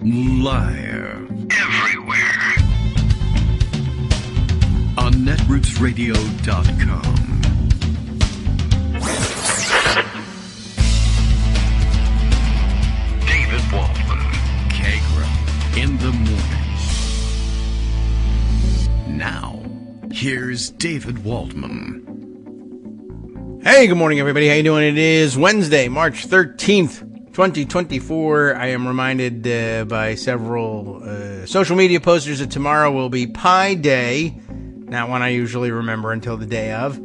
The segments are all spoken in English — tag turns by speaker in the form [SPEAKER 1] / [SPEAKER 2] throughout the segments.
[SPEAKER 1] Live. Everywhere. On netrootsradio.com. David Waldman. Kagro. In the morning. Now, here's David Waldman.
[SPEAKER 2] Hey, good morning, everybody. How you doing? It is Wednesday, March 13th, 2024. I am reminded by several social media posters that tomorrow will be Pi Day, not one I usually remember until the day of.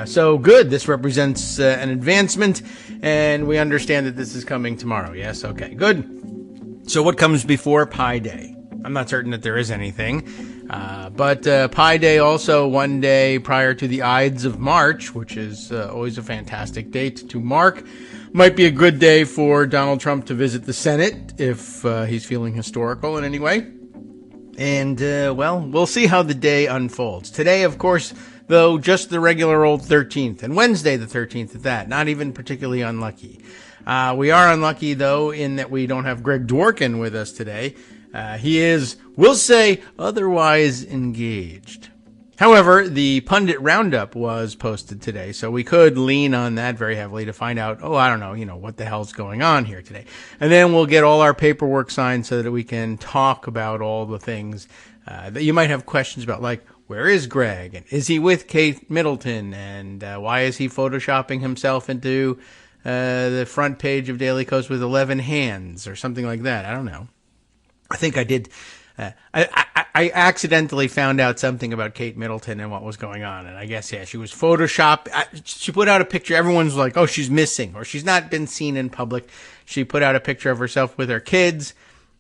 [SPEAKER 2] So good. This represents an advancement, and we understand that this is coming tomorrow. Yes? Okay, good. So what comes before Pi Day? I'm not certain that there is anything. But Pi Day also one day prior to the Ides of March, which is always a fantastic date to mark. Might be a good day for Donald Trump to visit the Senate if he's feeling historical in any way. And, well, we'll see how the day unfolds. Today, of course, though, just the regular old 13th, and Wednesday the 13th at that, not even particularly unlucky. We are unlucky, though, in that we don't have Greg Dworkin with us today. He is, we'll say, otherwise engaged. However, the Pundit Roundup was posted today, so we could lean on that very heavily to find out, I don't know, what the hell's going on here today. And then we'll get all our paperwork signed so that we can talk about all the things that you might have questions about, like, where is Greg? And is he with Kate Middleton? And why is he photoshopping himself into the front page of Daily Kos with 11 hands or something like that? I don't know. I think I did. I accidentally found out something about Kate Middleton and what was going on. And I guess, she was photoshopped. She put out a picture. Everyone's like, oh, she's missing or she's not been seen in public. She put out a picture of herself with her kids,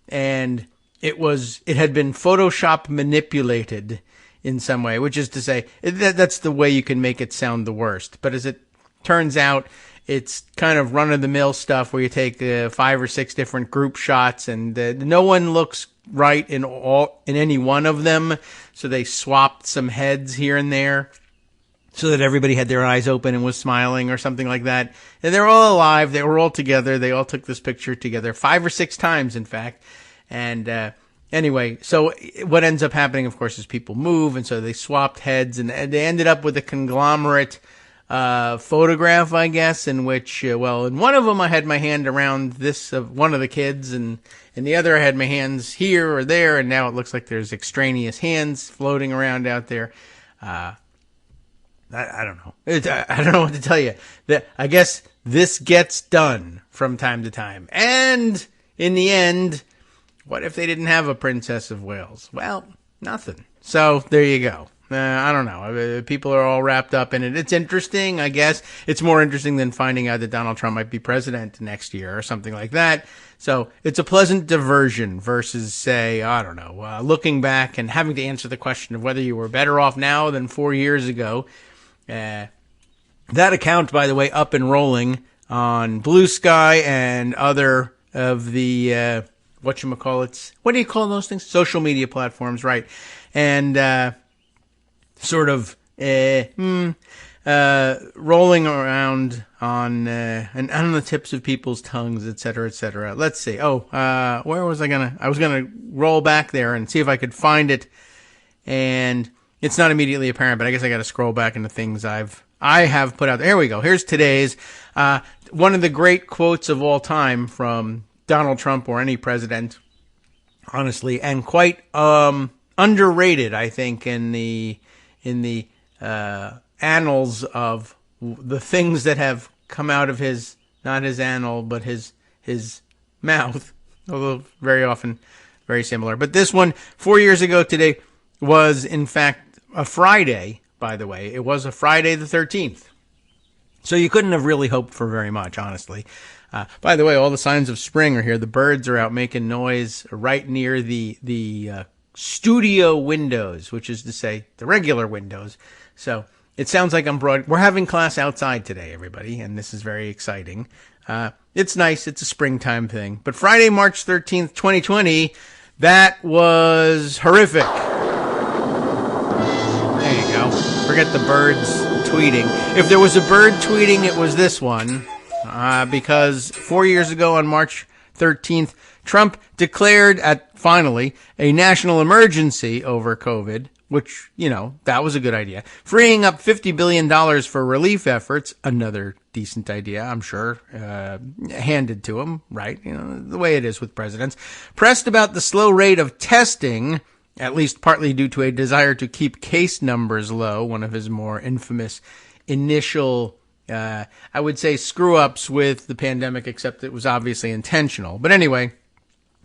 [SPEAKER 2] and it had been Photoshop manipulated in some way, which is to say that's the way you can make it sound the worst. But as it turns out, it's kind of run-of-the-mill stuff where you take 5 or 6 different group shots, and no one looks right in any one of them. So they swapped some heads here and there so that everybody had their eyes open and was smiling or something like that. And they're all alive. They were all together. They all took this picture together 5 or 6 times, in fact. And anyway, so what ends up happening, of course, is people move, and so they swapped heads, and they ended up with a conglomerate photograph, I guess, in which, in one of them I had my hand around this of one of the kids, and in the other I had my hands here or there, and now it looks like there's extraneous hands floating around out there. I don't know. I don't know what to tell you. I guess this gets done from time to time. And in the end, what if they didn't have a Princess of Wales? Well, nothing. So there you go. I don't know. People are all wrapped up in it. It's interesting, I guess. It's more interesting than finding out that Donald Trump might be president next year or something like that. So it's a pleasant diversion versus, say, I don't know, looking back and having to answer the question of whether you were better off now than 4 years ago. That account, by the way, up and rolling on Blue Sky and other of the, what do you call those things? Social media platforms, right. And, sort of rolling around on and on the tips of people's tongues, et cetera, et cetera. Let's see. Where was I was gonna roll back there and see if I could find it, and it's not immediately apparent, but I guess I got to scroll back into things I have put out there. Here we go. Here's today's one of the great quotes of all time from Donald Trump or any president, honestly, and quite underrated, I think, in the annals of the things that have come out of not his annal, but his mouth, although very often very similar. But this one, 4 years ago today, was in fact a Friday, by the way. It was a Friday the 13th. So you couldn't have really hoped for very much, honestly. By the way, all the signs of spring are here. The birds are out making noise right near the studio windows, which is to say the regular windows. So it sounds like we're having class outside today, everybody, and this is very exciting. It's nice. It's a springtime thing. But Friday, March 13th, 2020, that was horrific. There you go. Forget the birds tweeting. If there was a bird tweeting, it was this one, because 4 years ago on March 13th, Trump declared finally a national emergency over COVID, which, that was a good idea. Freeing up $50 billion for relief efforts, another decent idea, I'm sure, handed to him, right? The way it is with presidents. Pressed about the slow rate of testing, at least partly due to a desire to keep case numbers low, one of his more infamous initial, I would say, screw-ups with the pandemic, except it was obviously intentional. But anyway,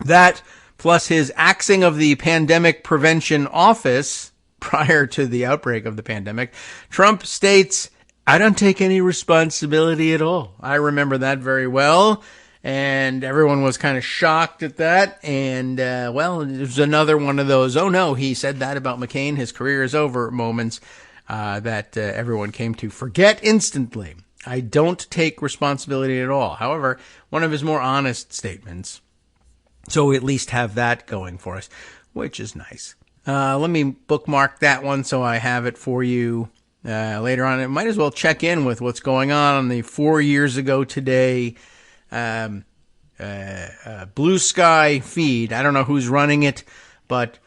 [SPEAKER 2] that plus his axing of the Pandemic Prevention Office prior to the outbreak of the pandemic, Trump states, "I don't take any responsibility at all." I remember that very well, and everyone was kind of shocked at that. And, it was another one of those, oh no, he said that about McCain, his career is over moments that everyone came to forget instantly. I don't take responsibility at all. However, one of his more honest statements. So we at least have that going for us, which is nice. Let me bookmark that one so I have it for you later on. It might as well check in with what's going on the 4 years ago today Blue Sky feed. I don't know who's running it, but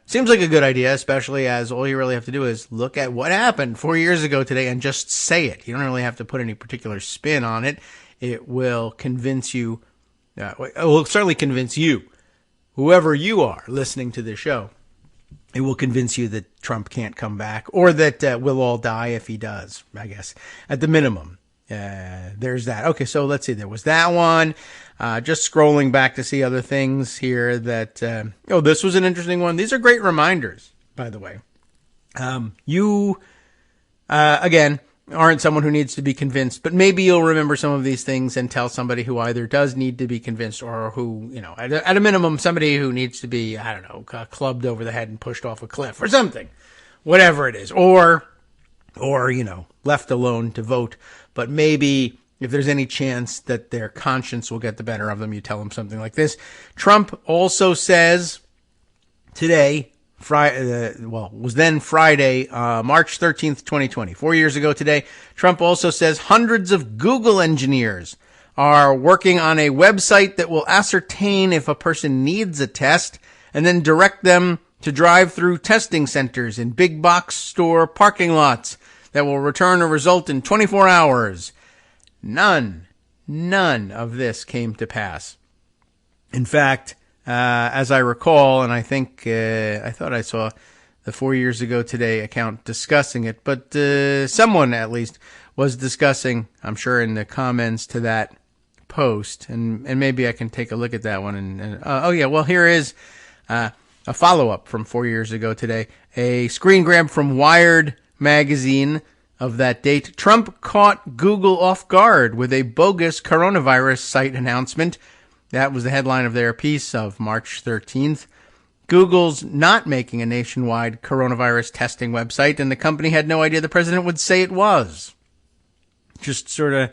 [SPEAKER 2] seems like a good idea, especially as all you really have to do is look at what happened 4 years ago today and just say it. You don't really have to put any particular spin on it. It will convince you. It will certainly convince you, whoever you are listening to this show. It will convince you that Trump can't come back, or that we'll all die if he does, I guess, at the minimum. There's that. Okay, so let's see. There was that one. Just scrolling back to see other things here that, this was an interesting one. These are great reminders, by the way. You, again, aren't someone who needs to be convinced, but maybe you'll remember some of these things and tell somebody who either does need to be convinced or who, at a minimum, somebody who needs to be, clubbed over the head and pushed off a cliff or something, whatever it is, or, left alone to vote. But maybe if there's any chance that their conscience will get the better of them, you tell them something like this. Trump also says today, was then Friday, March 13th, 2020, 4 years ago today. Trump also says hundreds of Google engineers are working on a website that will ascertain if a person needs a test and then direct them to drive through testing centers in big box store parking lots that will return a result in 24 hours. None of this came to pass. In fact, as I recall, and I think, I thought I saw the 4 years ago today account discussing it, but someone at least was discussing, I'm sure in the comments to that post, and maybe I can take a look at that one. Here is a follow-up from 4 years ago today, a screen grab from Wired magazine of that date. Trump caught Google off guard with a bogus coronavirus site announcement. That was the headline of their piece of March 13th. Google's not making a nationwide coronavirus testing website, and the company had no idea the president would say it was. Just sort of,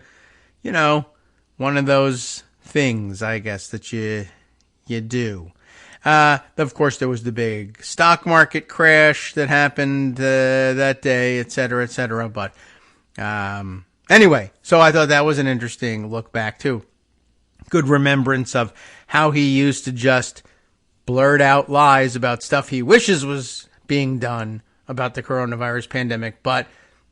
[SPEAKER 2] one of those things, I guess, that you do. Of course, there was the big stock market crash that happened that day, et cetera, et cetera. But anyway, so I thought that was an interesting look back, too. Good remembrance of how he used to just blurt out lies about stuff he wishes was being done about the coronavirus pandemic. But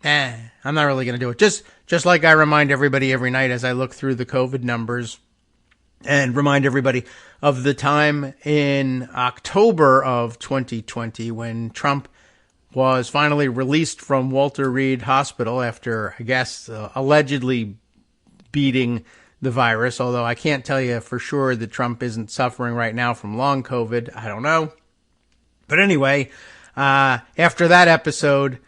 [SPEAKER 2] I'm not really going to do it. Just like I remind everybody every night as I look through the COVID numbers, and remind everybody of the time in October of 2020 when Trump was finally released from Walter Reed Hospital after, I guess, allegedly beating the virus, although I can't tell you for sure that Trump isn't suffering right now from long COVID. I don't know. But anyway, after that episode,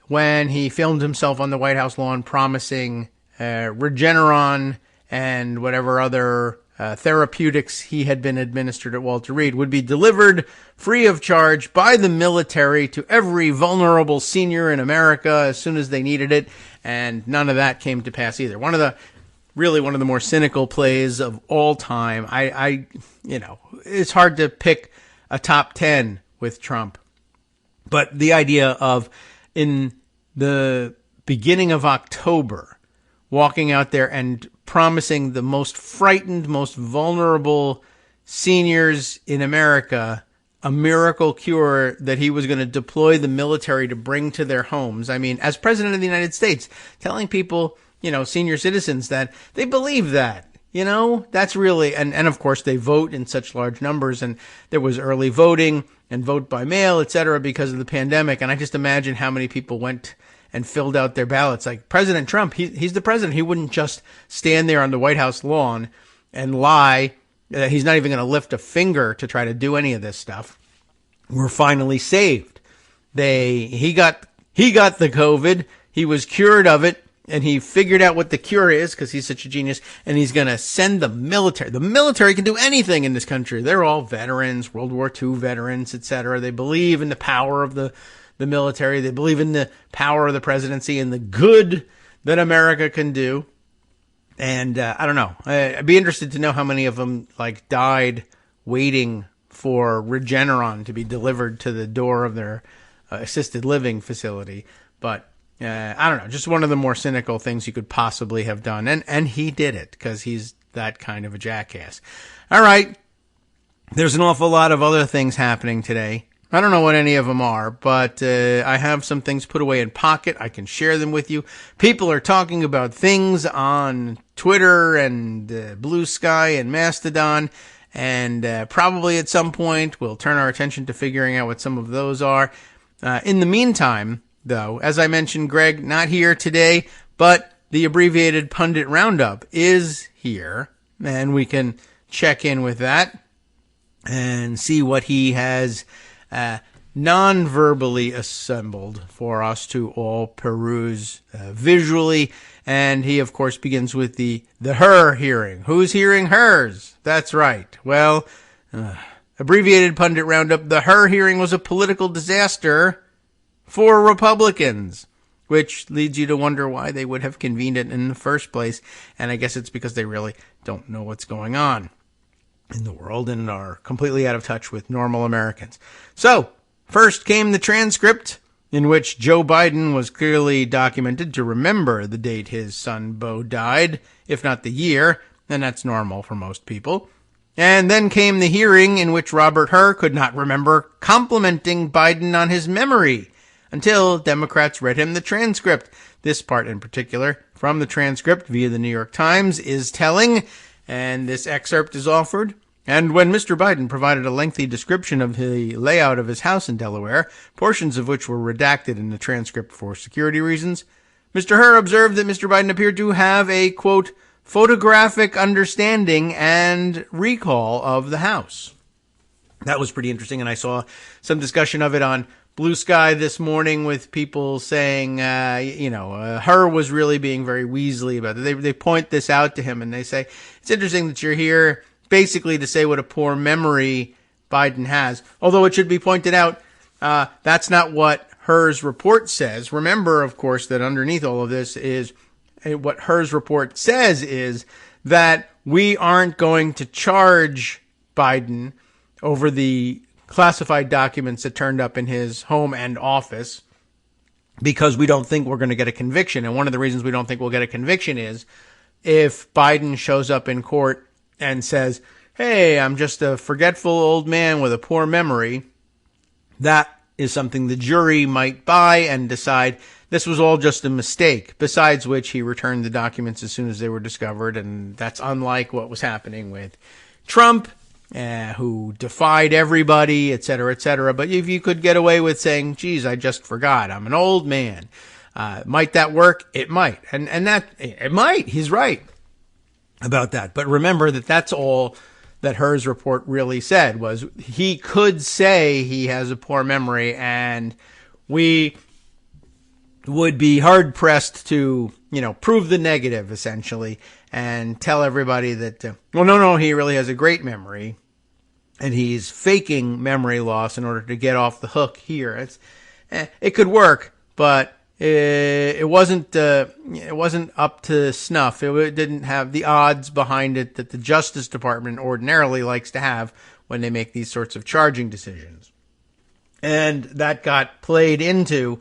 [SPEAKER 2] when he filmed himself on the White House lawn promising Regeneron and whatever other therapeutics he had been administered at Walter Reed would be delivered free of charge by the military to every vulnerable senior in America as soon as they needed it, and none of that came to pass either. One of the more cynical plays of all time. It's hard to pick a top 10 with Trump, but the idea of in the beginning of October walking out there and promising the most frightened, most vulnerable seniors in America a miracle cure that he was going to deploy the military to bring to their homes. I mean, as president of the United States, telling people, senior citizens that they believe that. That's really, and of course they vote in such large numbers, and there was early voting and vote by mail, etc., because of the pandemic. And I just imagine how many people went and filled out their ballots. Like President Trump, he's the president. He wouldn't just stand there on the White House lawn and lie that he's not even going to lift a finger to try to do any of this stuff. We're finally saved. He got the COVID. He was cured of it. And he figured out what the cure is because he's such a genius, and he's going to send the military. The military can do anything in this country. They're all veterans, World War II veterans, etc. They believe in the power of the military. They believe in the power of the presidency and the good that America can do. And I don't know. I'd be interested to know how many of them died waiting for Regeneron to be delivered to the door of their assisted living facility. But I don't know, just one of the more cynical things you could possibly have done. And he did it because he's that kind of a jackass. All right. There's an awful lot of other things happening today. I don't know what any of them are, but I have some things put away in Pocket. I can share them with you. People are talking about things on Twitter and Blue Sky and Mastodon. And probably at some point we'll turn our attention to figuring out what some of those are. In the meantime, though, as I mentioned, Greg, not here today, but the abbreviated pundit roundup is here, and we can check in with that and see what he has non-verbally assembled for us to all peruse visually. And he, of course, begins with the Hur hearing. Who's hearing hers? That's right. Well, abbreviated pundit roundup, the Hur hearing was a political disaster for Republicans, which leads you to wonder why they would have convened it in the first place. And I guess it's because they really don't know what's going on in the world and are completely out of touch with normal Americans. So, first came the transcript, in which Joe Biden was clearly documented to remember the date his son Beau died, if not the year, and that's normal for most people. And then came the hearing in which Robert Hur could not remember complimenting Biden on his memory until Democrats read him the transcript. This part in particular from the transcript via the New York Times is telling, and this excerpt is offered. And when Mr. Biden provided a lengthy description of the layout of his house in Delaware, portions of which were redacted in the transcript for security reasons, Mr. Hur observed that Mr. Biden appeared to have a, quote, photographic understanding and recall of the house. That was pretty interesting, and I saw some discussion of it on Blue Sky this morning with people saying, Hur was really being very Weasley about it. They point this out to him and they say, it's interesting that you're here basically to say what a poor memory Biden has. Although it should be pointed out, that's not what Hur's report says. Remember, of course, that underneath all of this is what Hur's report says is that we aren't going to charge Biden over the classified documents that turned up in his home and office because we don't think we're going to get a conviction. And one of the reasons we don't think we'll get a conviction is if Biden shows up in court and says, hey, I'm just a forgetful old man with a poor memory, that is something the jury might buy and decide this was all just a mistake, besides which he returned the documents as soon as they were discovered, and that's unlike what was happening with Trump, who defied everybody, et cetera, et cetera. But if you could get away with saying, geez, I just forgot, I'm an old man, might that work? It might. And that, it might. He's right about that. But remember that that's all that Hur's report really said was he could say he has a poor memory, and we would be hard pressed to, prove the negative essentially and tell everybody that, no, he really has a great memory and he's faking memory loss in order to get off the hook here. It could work, but it wasn't up to snuff. It didn't have the odds behind it that the Justice Department ordinarily likes to have when they make these sorts of charging decisions. And that got played into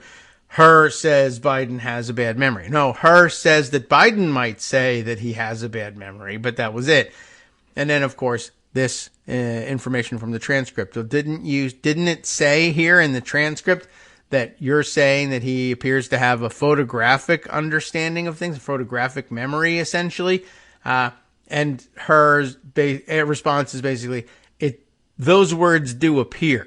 [SPEAKER 2] Hur says Biden has a bad memory. No, Hur says that Biden might say that he has a bad memory, but that was it. And then, of course, this information from the transcript. So didn't it say here in the transcript that you're saying that he appears to have a photographic understanding of things, a photographic memory, essentially? And Hur's response is basically, those words do appear.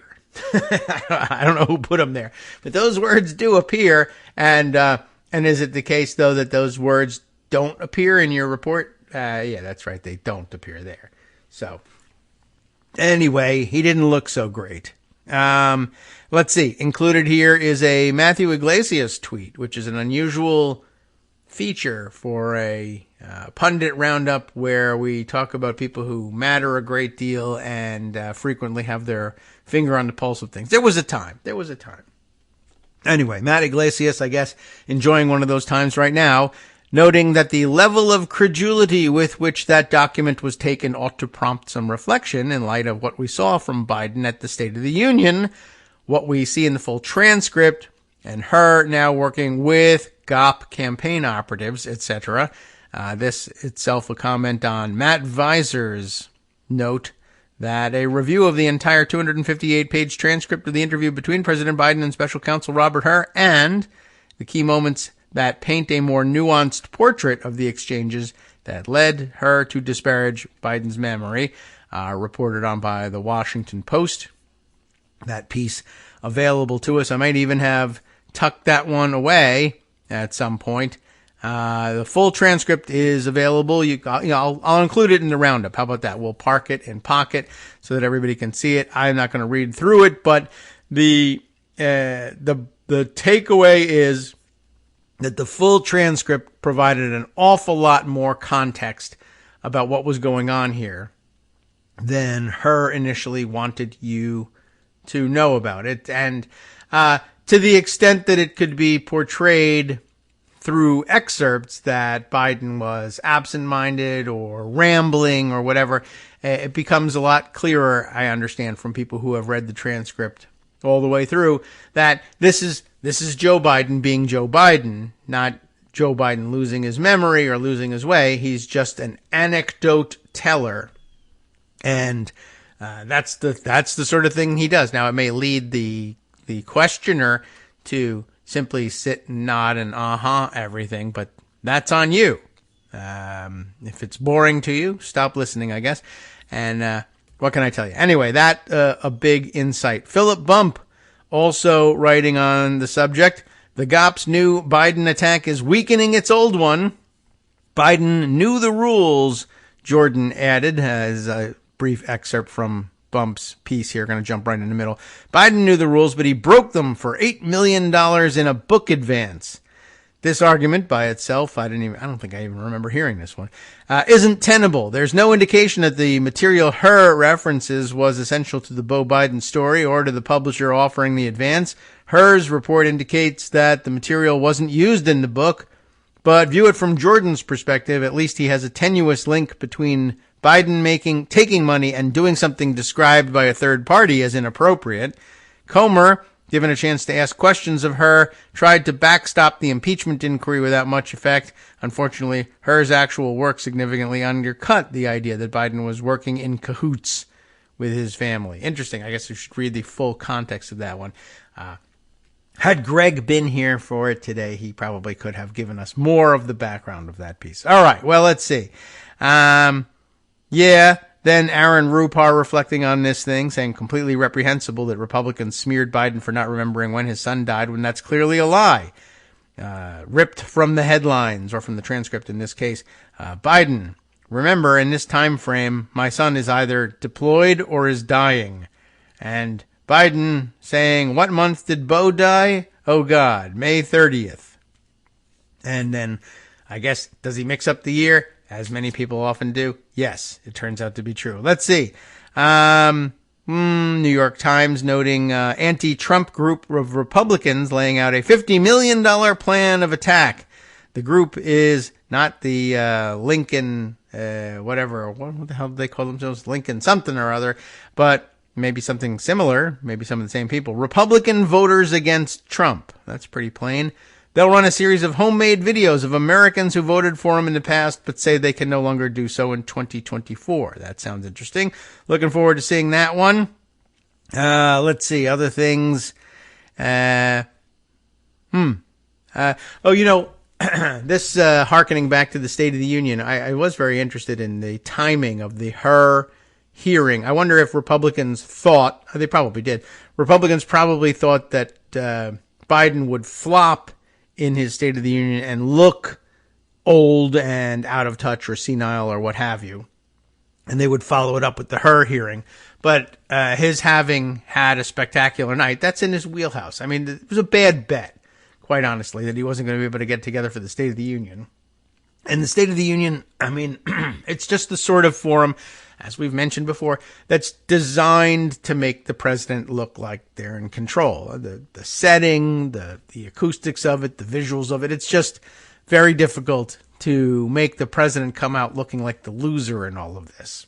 [SPEAKER 2] I don't know who put them there, but those words do appear. And is it the case, though, that those words don't appear in your report? Yeah, that's right. They don't appear there. So anyway, he didn't look so great. Let's see. Included here is a Matthew Iglesias tweet, which is an unusual feature for a pundit roundup where we talk about people who matter a great deal and frequently have their finger on the pulse of things. There was a time. Anyway, Matt Iglesias, I guess, enjoying one of those times right now, noting that the level of credulity with which that document was taken ought to prompt some reflection in light of what we saw from Biden at the State of the Union, what we see in the full transcript, and her now working with GOP campaign operatives, etc. This itself a comment on Matt Visor's note that a review of the entire 258-page transcript of the interview between President Biden and Special Counsel Robert Hur and the key moments that paint a more nuanced portrait of the exchanges that led her to disparage Biden's memory, reported on by the Washington Post. That piece available to us. I might even have tucked that one away at some point. The full transcript is available. I'll include it in the roundup. How about that? We'll park it in Pocket so that everybody can see it. I'm not going to read through it, but the takeaway is that the full transcript provided an awful lot more context about what was going on here than Hur initially wanted you to know about it. And to the extent that it could be portrayed through excerpts that Biden was absent-minded or rambling or whatever, it becomes a lot clearer, I understand, from people who have read the transcript all the way through, that this is Joe Biden being Joe Biden, not Joe Biden losing his memory or losing his way. He's just an anecdote teller. And that's the sort of thing he does. Now, it may lead the questioner to simply sit and nod and everything, but that's on you. If it's boring to you, stop listening, I guess. And what can I tell you? Anyway, that a big insight. Philip Bump also writing on the subject. The GOP's new Biden attack is weakening its old one. Biden knew the rules, Jordan added, as a brief excerpt from Bump's piece here. Going to jump right in the middle. Biden knew the rules, but he broke them for $8 million in a book advance. This argument by itself, I don't think I even remember hearing this one, isn't tenable. There's no indication that the material Hur references was essential to the Beau Biden story or to the publisher offering the advance. Hur's report indicates that the material wasn't used in the book, but view it from Jordan's perspective, at least he has a tenuous link between Biden taking money and doing something described by a third party as inappropriate. Comer, given a chance to ask questions of Hur, tried to backstop the impeachment inquiry without much effect. Unfortunately, Hur's actual work significantly undercut the idea that Biden was working in cahoots with his family. Interesting. I guess we should read the full context of that one. Had Greg been here for it today, he probably could have given us more of the background of that piece. All right. Well, let's see. Then Aaron Rupar reflecting on this thing, saying completely reprehensible that Republicans smeared Biden for not remembering when his son died, when that's clearly a lie. Ripped from the headlines, or from the transcript in this case. Biden, remember, in this time frame, my son is either deployed or is dying. And Biden saying, what month did Beau die? Oh, God, May 30th. And then, I guess, does he mix up the year? As many people often do. Yes, it turns out to be true. Let's see. New York Times noting anti-Trump group of Republicans laying out a $50 million plan of attack. The group is not the Lincoln, what the hell do they call themselves? Lincoln something or other. But maybe something similar, maybe some of the same people. Republican voters against Trump. That's pretty plain. They'll run a series of homemade videos of Americans who voted for him in the past, but say they can no longer do so in 2024. That sounds interesting. Looking forward to seeing that one. Let's see, other things. This hearkening back to the State of the Union, I was very interested in the timing of the Hur hearing. I wonder if Republicans thought, they probably did, Republicans probably thought that Biden would flop in his State of the Union and look old and out of touch or senile or what have you, and they would follow it up with the Hur hearing. But his having had a spectacular night, that's in his wheelhouse. I mean, it was a bad bet, quite honestly, that he wasn't going to be able to get together for the State of the Union. And the State of the Union, I mean, it's just the sort of forum, as we've mentioned before, that's designed to make the president look like they're in control. The setting, the acoustics of it, the visuals of it, it's just very difficult to make the president come out looking like the loser in all of this.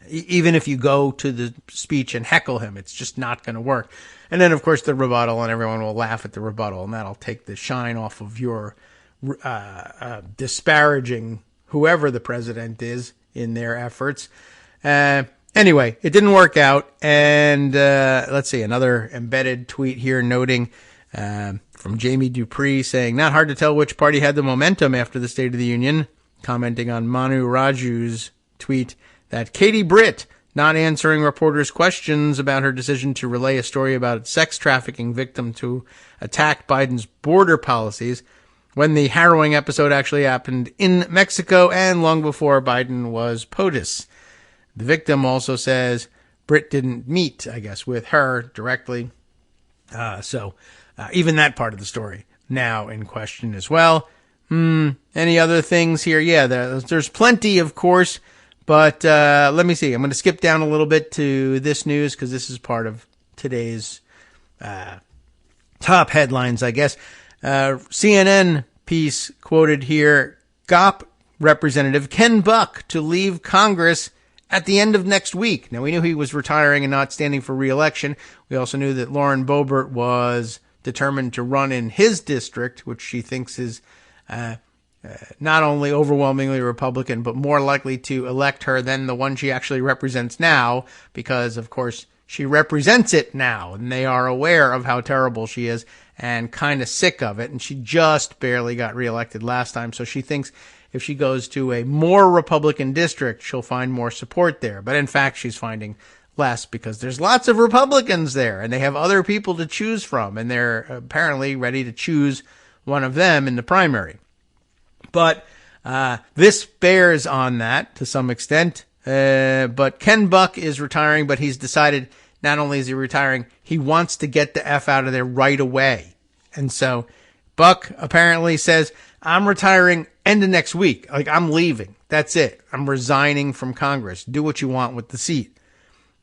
[SPEAKER 2] Even if you go to the speech and heckle him, it's just not going to work. And then, of course, the rebuttal, and everyone will laugh at the rebuttal, and that'll take the shine off of your disparaging whoever the president is in their efforts. Anyway, it didn't work out. And let's see, another embedded tweet here noting from Jamie Dupree saying, not hard to tell which party had the momentum after the State of the Union, commenting on Manu Raju's tweet that Katie Britt not answering reporters' questions about her decision to relay a story about a sex trafficking victim to attack Biden's border policies when the harrowing episode actually happened in Mexico and long before Biden was POTUS. The victim also says Britt didn't meet, I guess, with her directly. So even that part of the story now in question as well. Any other things here? Yeah, there's plenty, of course. But let me see. I'm going to skip down a little bit to this news because this is part of today's top headlines, I guess. CNN piece quoted here, GOP Representative Ken Buck to leave Congress at the end of next week. Now, we knew he was retiring and not standing for re-election. We also knew that Lauren Boebert was determined to run in his district, which she thinks is not only overwhelmingly Republican, but more likely to elect her than the one she actually represents now, because, of course, she represents it now, and they are aware of how terrible she is and kind of sick of it, and she just barely got reelected last time, so she thinks if she goes to a more Republican district, she'll find more support there. But in fact, she's finding less because there's lots of Republicans there, and they have other people to choose from, and they're apparently ready to choose one of them in the primary. But this bears on that to some extent. But Ken Buck is retiring, but he's decided not only is he retiring, he wants to get the F out of there right away. And so Buck apparently says, I'm retiring end of next week. Like, I'm leaving. That's it. I'm resigning from Congress. Do what you want with the seat.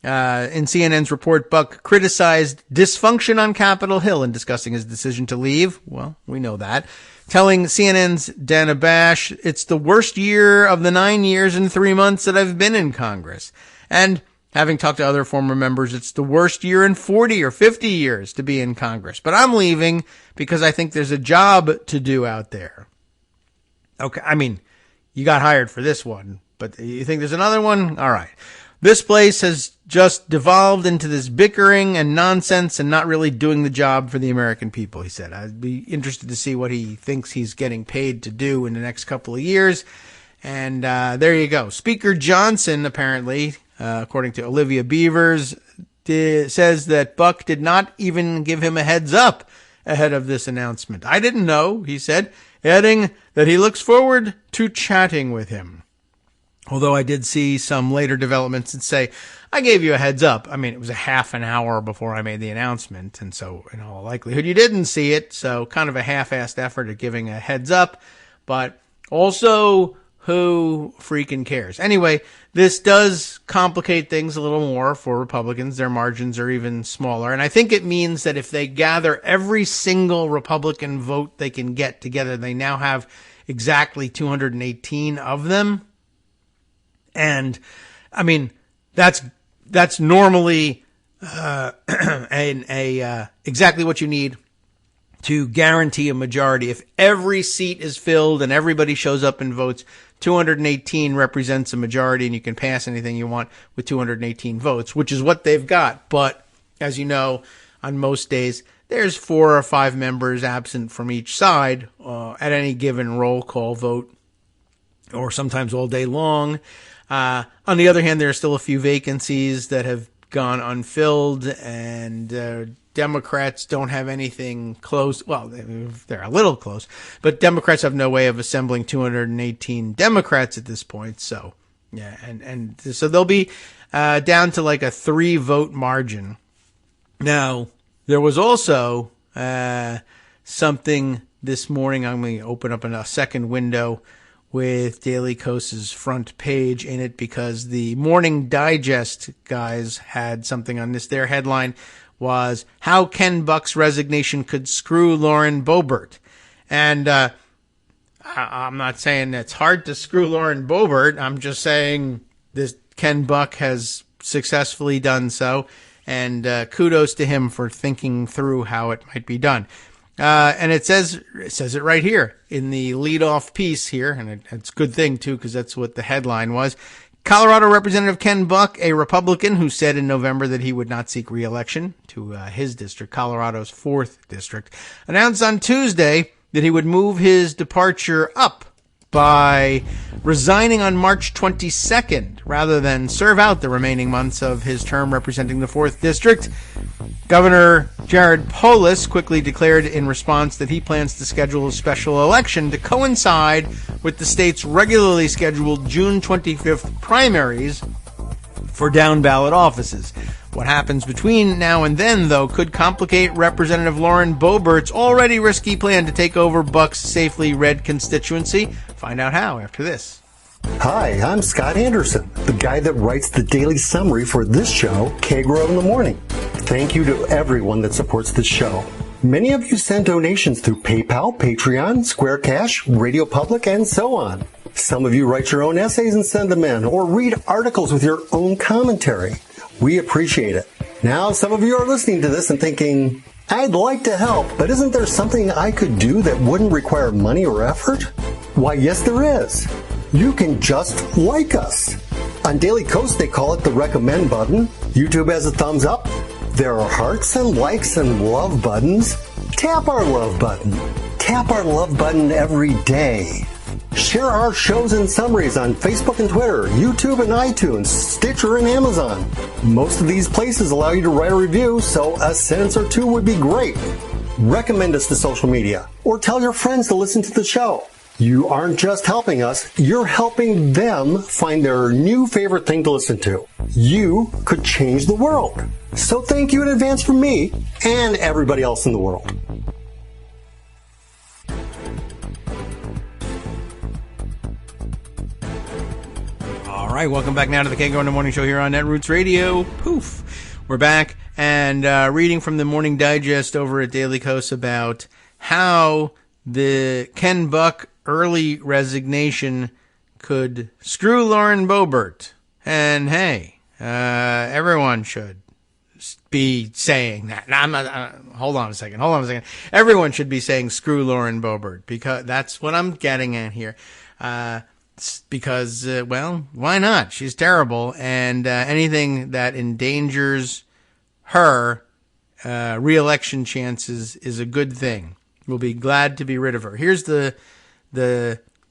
[SPEAKER 2] In CNN's report, Buck criticized dysfunction on Capitol Hill in discussing his decision to leave. Well, we know that. Telling CNN's Dana Bash, it's the worst year of the 9 years and 3 months that I've been in Congress. And having talked to other former members, it's the worst year in 40 or 50 years to be in Congress. But I'm leaving because I think there's a job to do out there. Okay, I mean, you got hired for this one, but you think there's another one? All right. This place has just devolved into this bickering and nonsense and not really doing the job for the American people, he said. I'd be interested to see what he thinks he's getting paid to do in the next couple of years. And there you go. Speaker Johnson, apparently, according to Olivia Beavers, says that Buck did not even give him a heads up ahead of this announcement. I didn't know, he said, adding that he looks forward to chatting with him. Although I did see some later developments that say, I gave you a heads up. I mean, it was a half an hour before I made the announcement. And so in all likelihood, you didn't see it. So kind of a half-assed effort at giving a heads up. But also, who freaking cares? Anyway, this does complicate things a little more for Republicans. Their margins are even smaller. And I think it means that if they gather every single Republican vote they can get together, they now have exactly 218 of them. And, I mean, that's that's normally exactly what you need to guarantee a majority. If every seat is filled and everybody shows up and votes, 218 represents a majority, and you can pass anything you want with 218 votes, which is what they've got. But as you know, on most days, there's 4 or 5 members absent from each side at any given roll call vote, or sometimes all day long. On the other hand, there are still a few vacancies that have gone unfilled, and Democrats don't have anything close. Well, they're a little close, but Democrats have no way of assembling 218 Democrats at this point. So, yeah, and so they'll be down to like a 3-vote margin. Now, there was also something this morning. I'm going to open up a second window with Daily Kos's front page in it, because the Morning Digest guys had something on this. Their headline was How Ken Buck's Resignation Could Screw Lauren Boebert. And I'm not saying it's hard to screw Lauren Boebert. I'm just saying this Ken Buck has successfully done so, and kudos to him for thinking through how it might be done. And it says it right here in the lead-off piece here, and it's a good thing, too, because that's what the headline was. Colorado Representative Ken Buck, a Republican who said in November that he would not seek re-election to his district, Colorado's 4th district, announced on Tuesday that he would move his departure up by resigning on March 22nd rather than serve out the remaining months of his term representing the 4th district. Governor Jared Polis quickly declared in response that he plans to schedule a special election to coincide with the state's regularly scheduled June 25th primaries for down-ballot offices. What happens between now and then, though, could complicate Representative Lauren Boebert's already risky plan to take over Buck's safely red constituency. Find out how after this.
[SPEAKER 3] Hi, I'm Scott Anderson, the guy that writes the daily summary for this show, Kagro in the Morning. Thank you to everyone that supports this show. Many of you send donations through PayPal, Patreon, Square Cash, Radio Public, and so on. Some of you write your own essays and send them in, or read articles with your own commentary. We appreciate it. Now, some of you are listening to this and thinking, I'd like to help, but isn't there something I could do that wouldn't require money or effort? Why, yes, there is. You can just like us. On Daily Kos, they call it the recommend button. YouTube has a thumbs up. There are hearts and likes and love buttons. Tap our love button. Tap our love button every day. Share our shows and summaries on Facebook and Twitter, YouTube and iTunes, Stitcher and Amazon. Most of these places allow you to write a review, so a sentence or two would be great. Recommend us to social media, or tell your friends to listen to the show. You aren't just helping us, you're helping them find their new favorite thing to listen to. You could change the world. So thank you in advance from me and everybody else in the world.
[SPEAKER 2] All right, welcome back now to the Kagro in the Morning Show here on Netroots Radio. Poof. We're back and reading from the Morning Digest over at Daily Kos about how the Ken Buck early resignation could screw Lauren Boebert. And hey, everyone should be saying that. Now, I'm not, hold on a second. Everyone should be saying screw Lauren Boebert, because that's what I'm getting at here. Because, well, why not? She's terrible, and anything that endangers her re-election chances is a good thing. We'll be glad to be rid of her. Here's the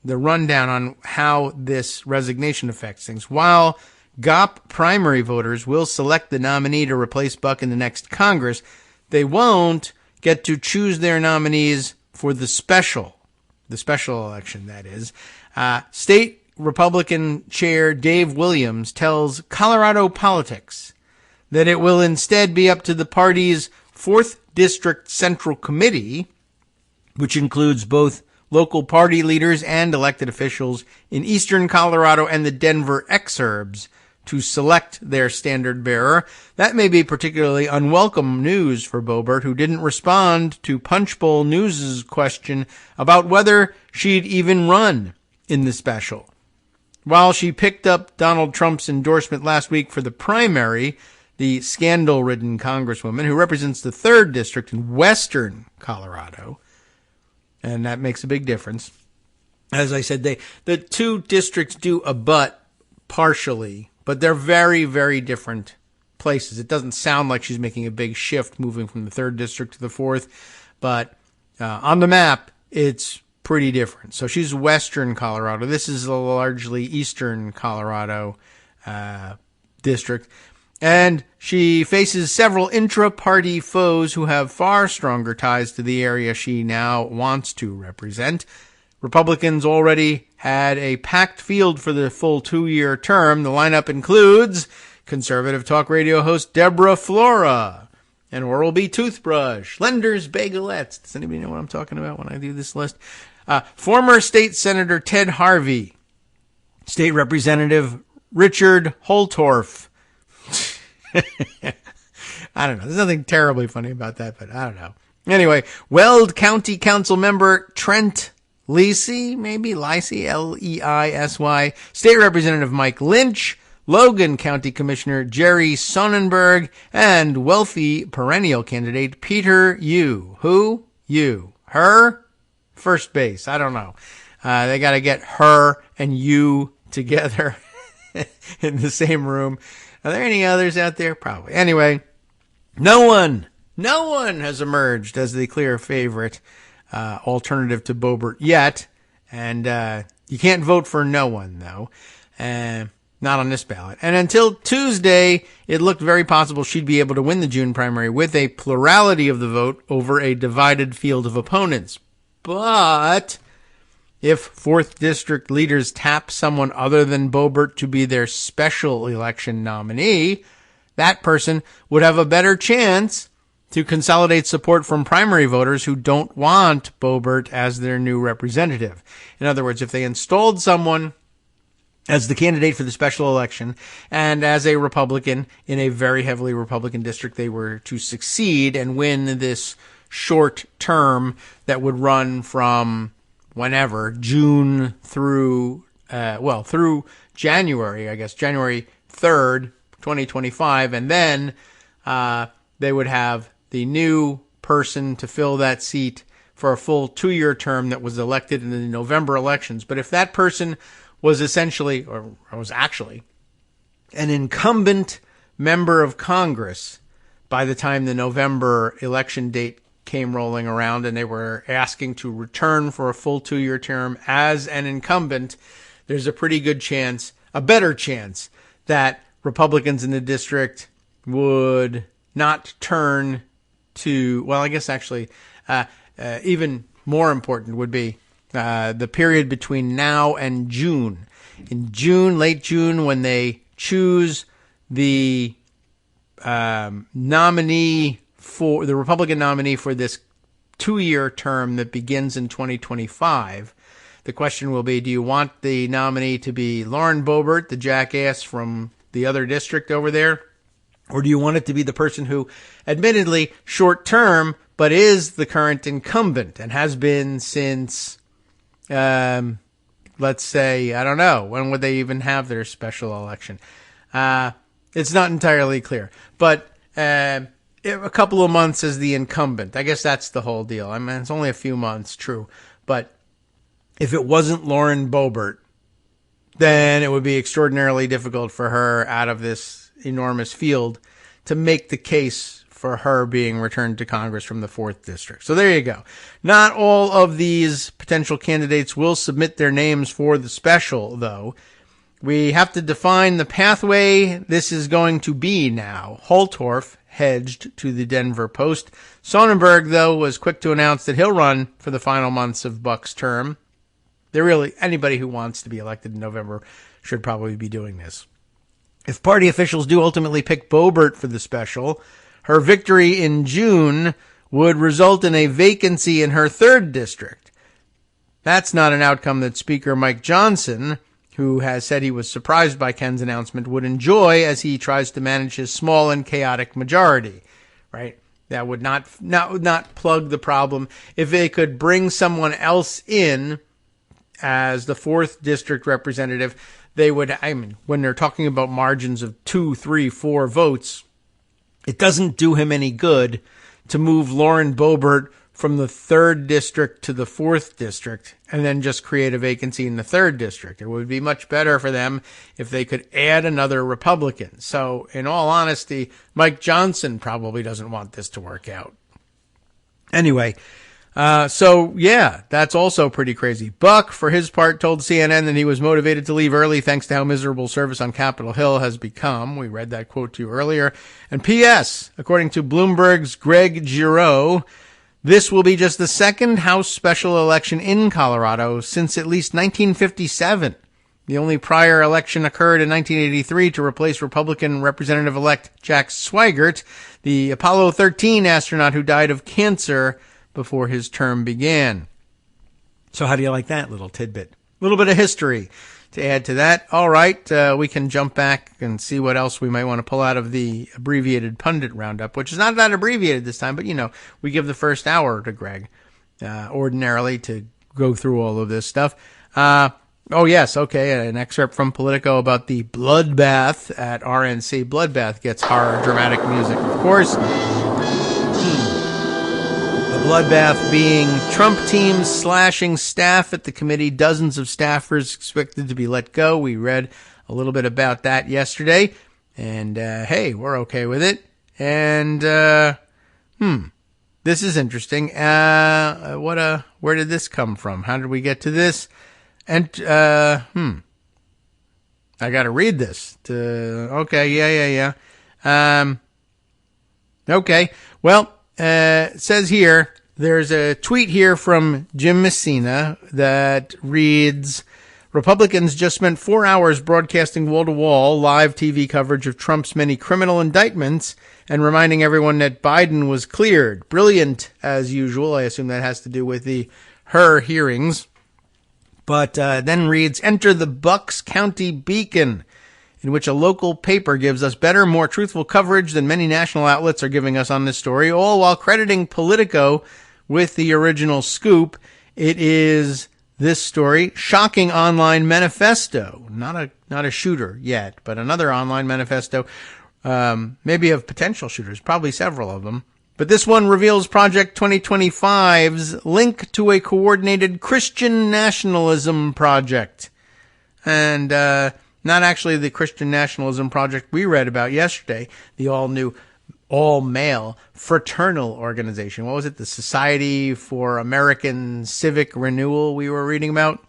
[SPEAKER 2] rundown on how this resignation affects things. While GOP primary voters will select the nominee to replace Buck in the next Congress, they won't get to choose their nominees for the special election, that is. State Republican Chair Dave Williams tells Colorado Politics that it will instead be up to the party's 4th District Central Committee, which includes both local party leaders and elected officials in eastern Colorado and the Denver exurbs, to select their standard bearer. That may be particularly unwelcome news for Boebert, who didn't respond to Punchbowl News' question about whether she'd even run in the special. While she picked up Donald Trump's endorsement last week for the primary, the scandal-ridden congresswoman who represents the 3rd District in western Colorado, and that makes a big difference. As I said, the 2 districts do abut partially, but they're very, very different places. It doesn't sound like she's making a big shift moving from the 3rd District to the 4th, but on the map, it's pretty different. So she's western Colorado. This is a largely eastern Colorado district. And she faces several intra-party foes who have far stronger ties to the area she now wants to represent. Republicans already had a packed field for the full 2-year term. The lineup includes conservative talk radio host Deborah Flora, an Oral-B toothbrush, Lender's Bagelettes. Does anybody know what I'm talking about when I do this list? Former State Senator Ted Harvey, State Representative Richard Holtorf. I don't know. There's nothing terribly funny about that, but I don't know. Anyway, Weld County Council member Trent Leisy, Leisy, State Representative Mike Lynch, Logan County Commissioner Jerry Sonnenberg, and wealthy perennial candidate Peter Yu. Who? Yu. Her? First base. I don't know. They got to get her and you together in the same room. Are there any others out there? Probably. Anyway, no one has emerged as the clear favorite alternative to Boebert yet. And you can't vote for no one, though. Not on this ballot. And until Tuesday, it looked very possible she'd be able to win the June primary with a plurality of the vote over a divided field of opponents. But if 4th District leaders tap someone other than Boebert to be their special election nominee, that person would have a better chance to consolidate support from primary voters who don't want Boebert as their new representative. In other words, if they installed someone as the candidate for the special election and as a Republican in a very heavily Republican district, they were to succeed and win this short term that would run from whenever, June through January, I guess, January 3rd, 2025. And then they would have the new person to fill that seat for a full 2-year term that was elected in the November elections. But if that person was essentially, or was actually, an incumbent member of Congress by the time the November election date came rolling around and they were asking to return for a full 2-year term as an incumbent, there's a pretty good chance, a better chance, that Republicans in the district would not turn to, well, I guess actually even more important would be the period between now and June. In June, late June, when they choose the nominee for the Republican nominee for this 2-year term that begins in 2025, the question will be, do you want the nominee to be Lauren Boebert, the jackass from the other district over there? Or do you want it to be the person who, admittedly, short term, but is the current incumbent and has been since, let's say, I don't know, when would they even have their special election? It's not entirely clear. But a couple of months as the incumbent. I guess that's the whole deal. I mean, it's only a few months, true. But if it wasn't Lauren Boebert, then it would be extraordinarily difficult for her out of this enormous field to make the case for her being returned to Congress from the 4th District. So there you go. Not all of these potential candidates will submit their names for the special, though. We have to define the pathway this is going to be now. Holtorf hedged to the Denver Post. Sonnenberg, though, was quick to announce that he'll run for the final months of Buck's term. Anybody who wants to be elected in November should probably be doing this. If party officials do ultimately pick Boebert for the special, her victory in June would result in a vacancy in her 3rd district. That's not an outcome that Speaker Mike Johnson, who has said he was surprised by Ken's announcement, would enjoy as he tries to manage his small and chaotic majority, right? That would not plug the problem. If they could bring someone else in as the 4th district representative, they would, when they're talking about margins of 2, 3, 4 votes, it doesn't do him any good to move Lauren Boebert from the 3rd district to the 4th district and then just create a vacancy in the 3rd district. It would be much better for them if they could add another Republican. So, in all honesty, Mike Johnson probably doesn't want this to work out. Anyway, that's also pretty crazy. Buck, for his part, told CNN that he was motivated to leave early thanks to how miserable service on Capitol Hill has become. We read that quote to you earlier. And P.S., according to Bloomberg's Greg Giraud, this will be just the second House special election in Colorado since at least 1957. The only prior election occurred in 1983 to replace Republican Representative-elect Jack Swigert, the Apollo 13 astronaut who died of cancer before his term began. So how do you like that little tidbit? A little bit of history to add to that. All right, we can jump back and see what else we might want to pull out of the abbreviated pundit roundup, which is not that abbreviated this time, but, we give the first hour to Greg ordinarily to go through all of this stuff. Oh, yes, okay, an excerpt from Politico about the bloodbath at RNC. Bloodbath gets horror dramatic music, of course. The bloodbath being Trump teams slashing staff at the committee, dozens of staffers expected to be let go. We read a little bit about that yesterday, and hey, we're okay with it. And this is interesting. Where did this come from? How did we get to this? And I got to read this. Okay, yeah. Okay, well. It says here, there's a tweet here from Jim Messina that reads, Republicans just spent 4 hours broadcasting wall-to-wall live TV coverage of Trump's many criminal indictments and reminding everyone that Biden was cleared. Brilliant, as usual. I assume that has to do with the Hur hearings. But then reads, enter the Bucks County Beacon, in which a local paper gives us better, more truthful coverage than many national outlets are giving us on this story, all while crediting Politico with the original scoop. It is this story, shocking online manifesto. Not a shooter yet, but another online manifesto, maybe of potential shooters, probably several of them. But this one reveals Project 2025's link to a coordinated Christian nationalism project. And, not actually the Christian nationalism project we read about yesterday, the all-new, all-male fraternal organization. What was it? The Society for American Civic Renewal we were reading about?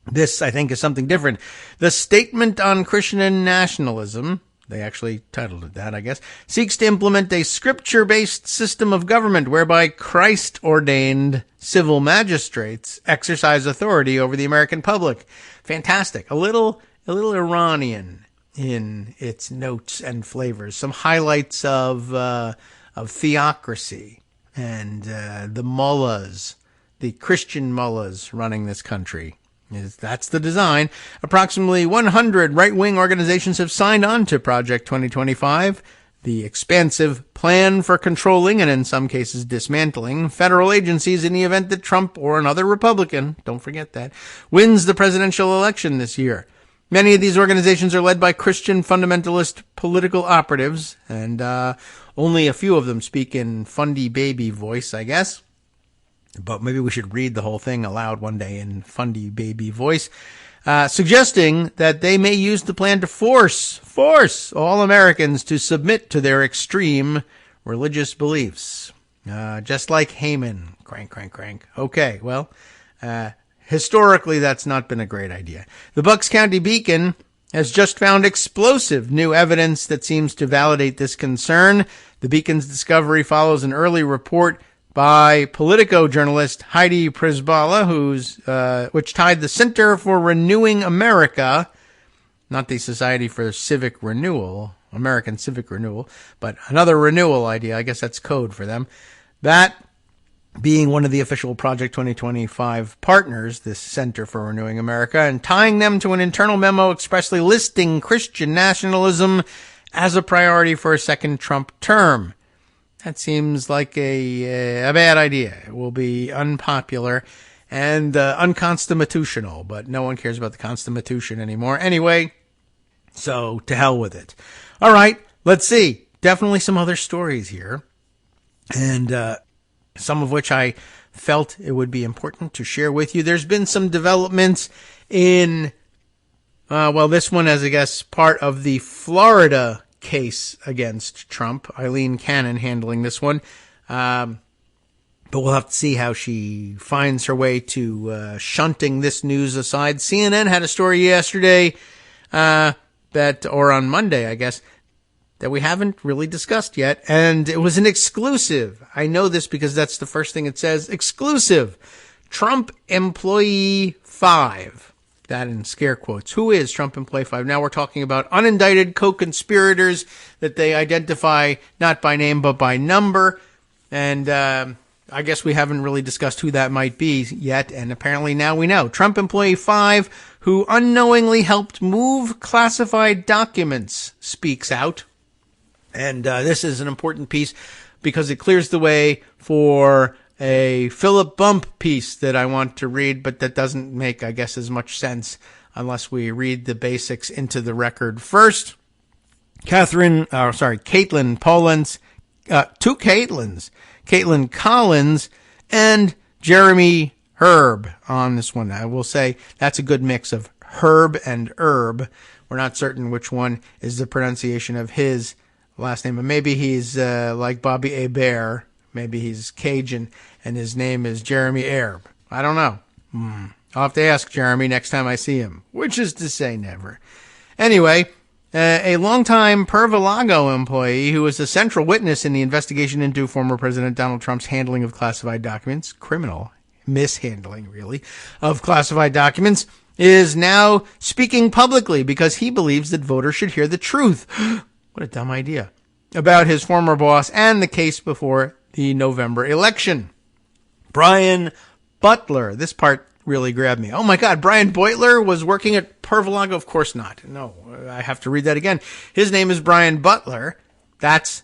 [SPEAKER 2] This, I think, is something different. The Statement on Christian Nationalism, they actually titled it that, I guess, seeks to implement a scripture-based system of government whereby Christ-ordained civil magistrates exercise authority over the American public. Fantastic. A little Iranian in its notes and flavors. Some highlights of theocracy and the mullahs, the Christian mullahs running this country. That's the design. Approximately 100 right-wing organizations have signed on to Project 2025, the expansive plan for controlling and in some cases dismantling federal agencies in the event that Trump or another Republican, don't forget that, wins the presidential election this year. Many of these organizations are led by Christian fundamentalist political operatives, and only a few of them speak in fundie baby voice, I guess. But maybe we should read the whole thing aloud one day in fundie baby voice, suggesting that they may use the plan to force all Americans to submit to their extreme religious beliefs. Just like Haman. Crank, crank, crank. Okay, well, historically, that's not been a great idea. The Bucks County Beacon has just found explosive new evidence that seems to validate this concern. The Beacon's discovery follows an early report by Politico journalist Heidi Przyzbala, which tied the Center for Renewing America, not the Society for Civic Renewal, American Civic Renewal, but another renewal idea. I guess that's code for them. That being one of the official Project 2025 partners, this Center for Renewing America, and tying them to an internal memo expressly listing Christian nationalism as a priority for a second Trump term. That seems like a bad idea. It will be unpopular, and unconstitutional, but no one cares about the Constitution anymore. Anyway, so to hell with it. All right, let's see. Definitely some other stories here, and some of which I felt it would be important to share with you. There's been some developments in, this one as, I guess, part of the Florida case against Trump. Eileen Cannon handling this one. But we'll have to see how she finds her way to shunting this news aside. CNN had a story yesterday, or on Monday, I guess, that we haven't really discussed yet, and it was an exclusive. I know this because that's the first thing it says. Exclusive. Trump employee 5. That in scare quotes. Who is Trump employee 5? Now we're talking about unindicted co-conspirators that they identify not by name but by number, and I guess we haven't really discussed who that might be yet, and apparently now we know. Trump employee 5, who unknowingly helped move classified documents, speaks out. And this is an important piece because it clears the way for a Philip Bump piece that I want to read, but that doesn't make, I guess, as much sense unless we read the basics into the record first. Caitlin Polans, two Caitlins, Caitlin Collins and Jeremy Herb on this one. I will say that's a good mix of Herb and Herb. We're not certain which one is the pronunciation of his last name, but maybe he's like Bobby Hebert. Maybe he's Cajun, and his name is Jeremy Herb. I don't know. I'll have to ask Jeremy next time I see him, which is to say never. Anyway, a longtime Pervalago employee who was a central witness in the investigation into former President Donald Trump's handling of classified documents, criminal mishandling, really, of classified documents, is now speaking publicly because he believes that voters should hear the truth. What a dumb idea. About his former boss and the case before the November election. Brian Butler. This part really grabbed me. Oh my God, Brian Butler was working at Pervalago? Of course not. No, I have to read that again. His name is Brian Butler. That's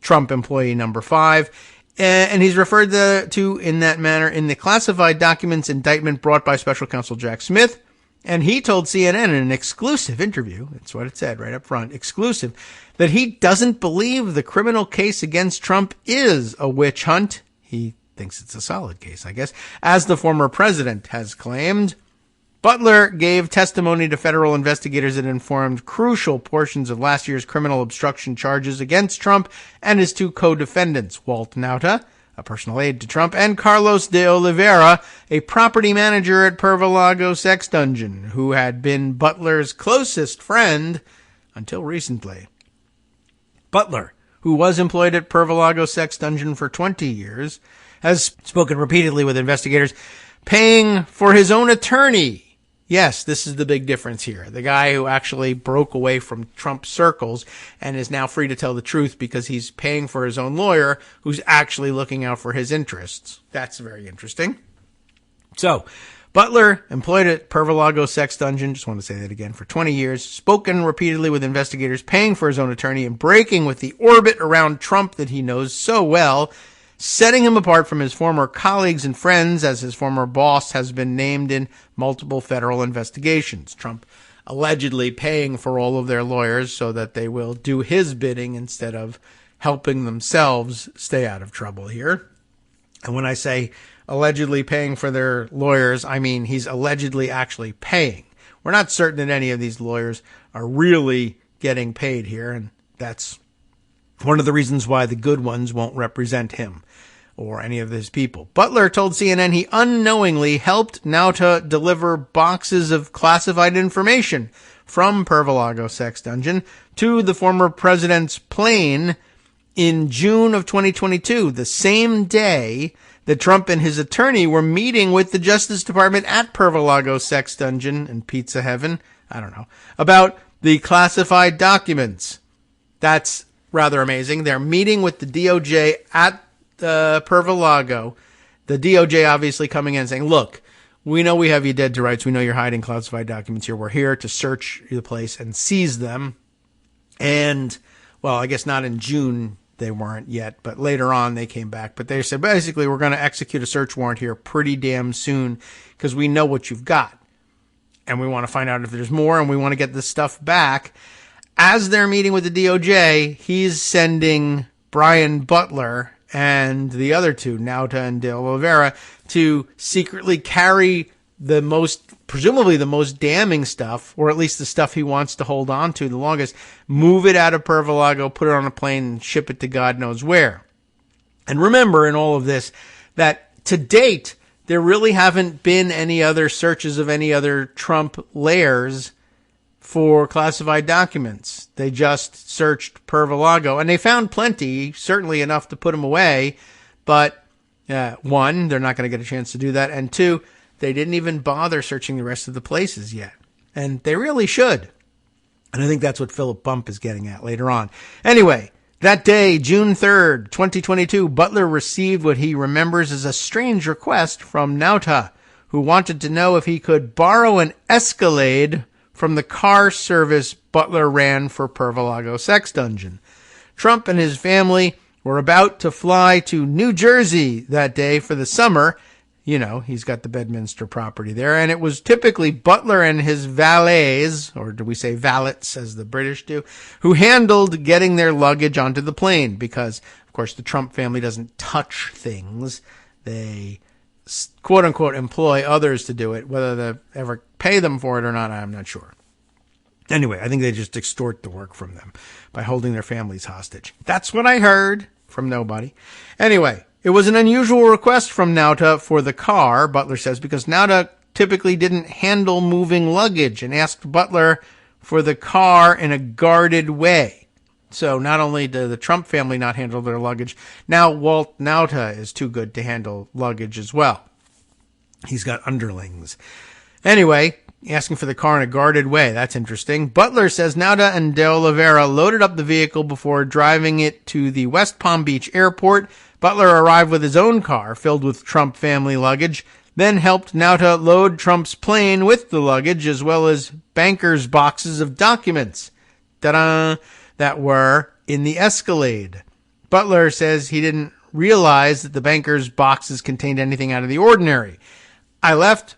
[SPEAKER 2] Trump employee number 5. And he's referred to in that manner in the classified documents indictment brought by Special Counsel Jack Smith. And he told CNN in an exclusive interview, that's what it said right up front, exclusive, that he doesn't believe the criminal case against Trump is a witch hunt. He thinks it's a solid case, I guess, as the former president has claimed. Butler gave testimony to federal investigators that informed crucial portions of last year's criminal obstruction charges against Trump and his 2 co-defendants, Walt Nauta, a personal aide to Trump, and Carlos de Oliveira, a property manager at Pervalago Sex Dungeon, who had been Butler's closest friend until recently. Butler, who was employed at Pervalago Sex Dungeon for 20 years, has spoken repeatedly with investigators, paying for his own attorney. Yes, this is the big difference here. The guy who actually broke away from Trump circles and is now free to tell the truth because he's paying for his own lawyer who's actually looking out for his interests. That's very interesting. So, Butler, employed at Pervalago Sex Dungeon, just want to say that again, for 20 years, spoken repeatedly with investigators, paying for his own attorney and breaking with the orbit around Trump that he knows so well, setting him apart from his former colleagues and friends as his former boss has been named in multiple federal investigations. Trump allegedly paying for all of their lawyers so that they will do his bidding instead of helping themselves stay out of trouble here. And when I say allegedly paying for their lawyers, I mean he's allegedly actually paying. We're not certain that any of these lawyers are really getting paid here, and that's one of the reasons why the good ones won't represent him or any of his people. Butler told CNN he unknowingly helped Nauta deliver boxes of classified information from Pervalago Sex Dungeon to the former president's plane in June of 2022, the same day that Trump and his attorney were meeting with the Justice Department at Pervalago Sex Dungeon and Pizza Heaven, I don't know, about the classified documents. That's rather amazing. They're meeting with the DOJ at Pervalago. The DOJ obviously coming in and saying, look, we know we have you dead to rights. We know you're hiding classified documents here. We're here to search the place and seize them. And, well, I guess not in June they weren't yet, but later on they came back. But they said, basically, we're going to execute a search warrant here pretty damn soon because we know what you've got. And we want to find out if there's more, and we want to get this stuff back. As they're meeting with the DOJ, he's sending Brian Butler and the other two, Nauta and De Oliveira, to secretly carry presumably the most damning stuff, or at least the stuff he wants to hold on to the longest, move it out of Pervolago, put it on a plane, and ship it to God knows where. And remember in all of this that to date, there really haven't been any other searches of any other Trump layers for classified documents. They just searched Pervolago, and they found plenty, certainly enough to put him away. But one, they're not going to get a chance to do that. And two, they didn't even bother searching the rest of the places yet. And they really should. And I think that's what Philip Bump is getting at later on. Anyway, that day, June 3rd, 2022, Butler received what he remembers as a strange request from Nauta, who wanted to know if he could borrow an Escalade from the car service Butler ran for Pervolago Sex Dungeon. Trump and his family were about to fly to New Jersey that day for the summer. You know, he's got the Bedminster property there, and it was typically Butler and his valets, or do we say valets as the British do, who handled getting their luggage onto the plane because, of course, the Trump family doesn't touch things. They, quote-unquote, employ others to do it. Whether they ever pay them for it or not, I'm not sure. Anyway, I think they just extort the work from them by holding their families hostage. That's what I heard from nobody. Anyway, it was an unusual request from Nauta for the car, Butler says, because Nauta typically didn't handle moving luggage and asked Butler for the car in a guarded way. So not only did the Trump family not handle their luggage, now Walt Nauta is too good to handle luggage as well. He's got underlings. Anyway, asking for the car in a guarded way. That's interesting. Butler says Nauta and De Oliveira loaded up the vehicle before driving it to the West Palm Beach airport. Butler arrived with his own car filled with Trump family luggage, then helped Nauta load Trump's plane with the luggage as well as bankers' boxes of documents that were in the Escalade. Butler says he didn't realize that the bankers' boxes contained anything out of the ordinary. I left,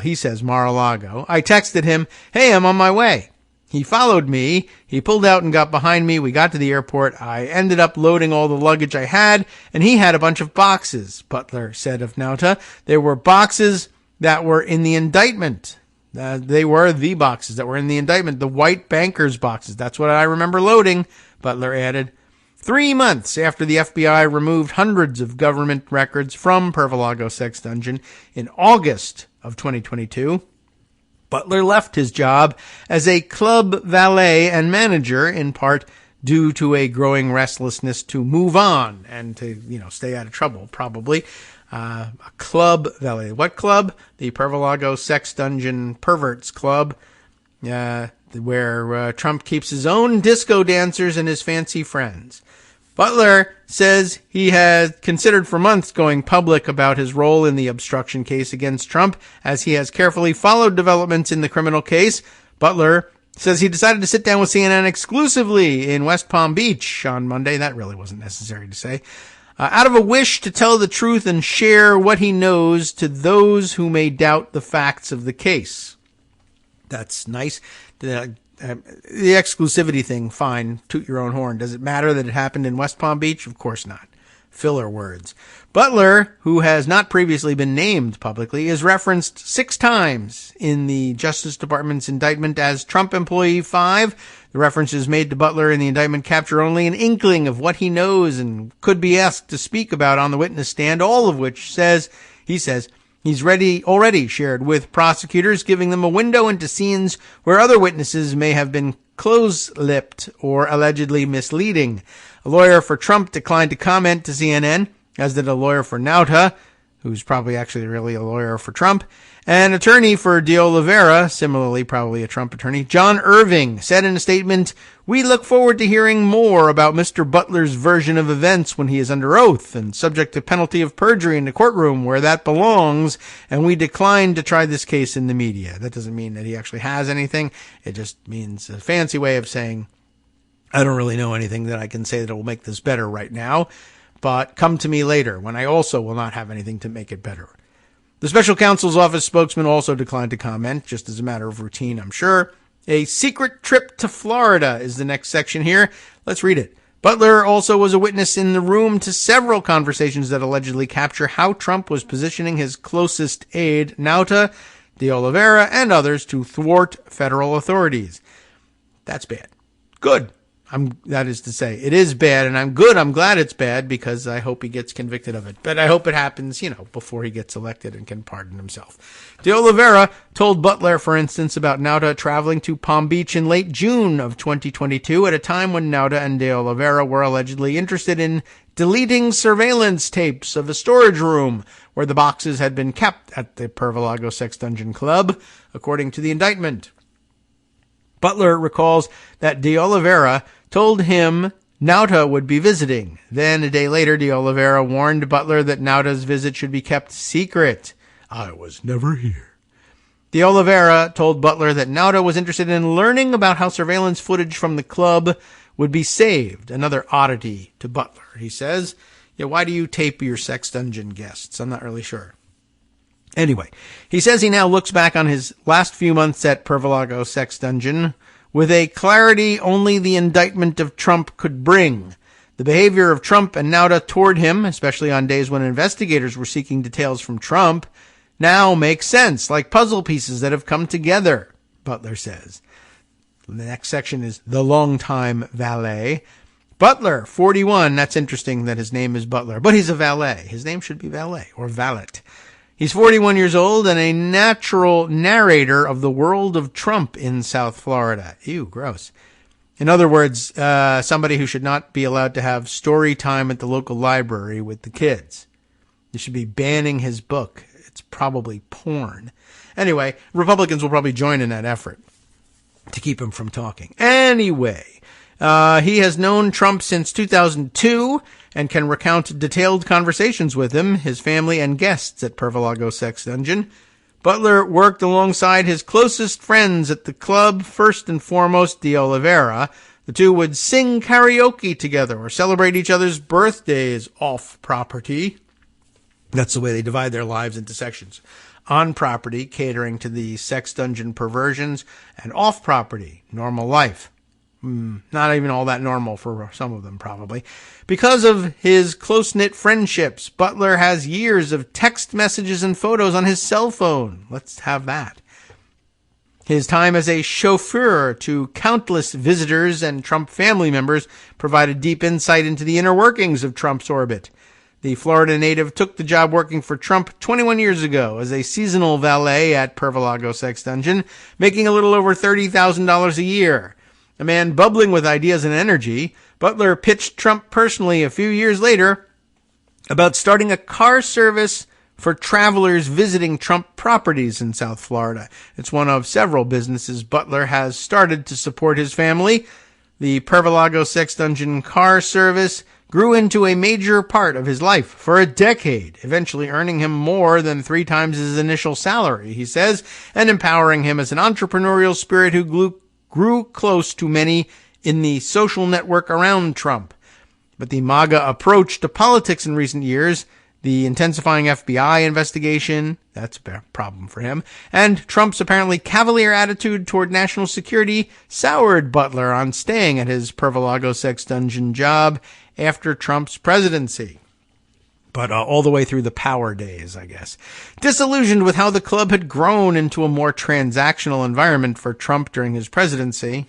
[SPEAKER 2] he says Mar-a-Lago. I texted him, "Hey, I'm on my way." He followed me. He pulled out and got behind me. We got to the airport. I ended up loading all the luggage I had, and he had a bunch of boxes, Butler said of Nauta. There were boxes that were in the indictment. They were the boxes that were in the indictment, the white bankers boxes. That's what I remember loading, Butler added. 3 months after the FBI removed hundreds of government records from Pervolago Sex Dungeon in August of 2022, Butler left his job as a club valet and manager, in part due to a growing restlessness to move on and to, stay out of trouble, probably. A club valet. What club? The Pervolago Sex Dungeon Perverts Club, where Trump keeps his own disco dancers and his fancy friends. Butler says he had considered for months going public about his role in the obstruction case against Trump, as he has carefully followed developments in the criminal case. Butler says he decided to sit down with CNN exclusively in West Palm Beach on Monday. That really wasn't necessary to say. Out of a wish to tell the truth and share what he knows to those who may doubt the facts of the case. That's nice. The exclusivity thing, fine, toot your own horn. Does it matter that it happened in West Palm Beach? Of course not. Filler words. Butler, who has not previously been named publicly, is referenced 6 times in the Justice Department's indictment as Trump Employee 5. The references made to Butler in the indictment capture only an inkling of what he knows and could be asked to speak about on the witness stand, all of which he says, he's already shared with prosecutors, giving them a window into scenes where other witnesses may have been close-lipped or allegedly misleading. A lawyer for Trump declined to comment to CNN, as did a lawyer for Nauta, who's probably actually really a lawyer for Trump. An attorney for De Oliveira, similarly probably a Trump attorney, John Irving, said in a statement, "We look forward to hearing more about Mr. Butler's version of events when he is under oath and subject to penalty of perjury in the courtroom where that belongs, and we decline to try this case in the media." That doesn't mean that he actually has anything. It just means a fancy way of saying I don't really know anything that I can say that will make this better right now, but come to me later when I also will not have anything to make it better. The special counsel's office spokesman also declined to comment, just as a matter of routine, I'm sure. A secret trip to Florida is the next section here. Let's read it. Butler also was a witness in the room to several conversations that allegedly capture how Trump was positioning his closest aide, Nauta, de Oliveira, and others to thwart federal authorities. That's bad. Good. That is to say, it is bad, and I'm glad it's bad, because I hope he gets convicted of it. But I hope it happens, before he gets elected and can pardon himself. De Oliveira told Butler, for instance, about Nauta traveling to Palm Beach in late June of 2022 at a time when Nauta and de Oliveira were allegedly interested in deleting surveillance tapes of a storage room where the boxes had been kept at the Pervolago Sex Dungeon Club, according to the indictment. Butler recalls that de Oliveira told him Nauta would be visiting. Then, a day later, de Oliveira warned Butler that Nauta's visit should be kept secret. I was never here. De Oliveira told Butler that Nauta was interested in learning about how surveillance footage from the club would be saved. Another oddity to Butler, he says. Yeah, why do you tape your sex dungeon guests? I'm not really sure. Anyway, he says he now looks back on his last few months at Pervolago Sex Dungeon with a clarity only the indictment of Trump could bring. The behavior of Trump and Nauta toward him, especially on days when investigators were seeking details from Trump, now makes sense, like puzzle pieces that have come together, Butler says. The next section is the longtime valet. Butler, 41. That's interesting that his name is Butler, but he's a valet. His name should be valet or valet. He's 41 years old and a natural narrator of the world of Trump in South Florida. Ew, gross. In other words, somebody who should not be allowed to have story time at the local library with the kids. You should be banning his book. It's probably porn. Anyway, Republicans will probably join in that effort to keep him from talking. Anyway, he has known Trump since 2002 and can recount detailed conversations with him, his family, and guests at Pervolago Sex Dungeon. Butler worked alongside his closest friends at the club, first and foremost de Oliveira. The two would sing karaoke together or celebrate each other's birthdays off-property. That's the way they divide their lives into sections. On property, catering to the sex dungeon perversions, and off property, normal life. Not even all that normal for some of them, probably. Because of his close-knit friendships, Butler has years of text messages and photos on his cell phone. Let's have that. His time as a chauffeur to countless visitors and Trump family members provided deep insight into the inner workings of Trump's orbit. The Florida native took the job working for Trump 21 years ago as a seasonal valet at Pervolago Sex Dungeon, making a little over $30,000 a year. A man bubbling with ideas and energy, Butler pitched Trump personally a few years later about starting a car service for travelers visiting Trump properties in South Florida. It's one of several businesses Butler has started to support his family. The Pervolago Sex Dungeon car service grew into a major part of his life for a decade, eventually earning him more than 3 times his initial salary, he says, and empowering him as an entrepreneurial spirit who grew close to many in the social network around Trump. But the MAGA approach to politics in recent years, the intensifying FBI investigation, that's a problem for him, and Trump's apparently cavalier attitude toward national security soured Butler on staying at his Pervolago Sex Dungeon job after Trump's presidency. But all the way through the power days, I guess. Disillusioned with how the club had grown into a more transactional environment for Trump during his presidency,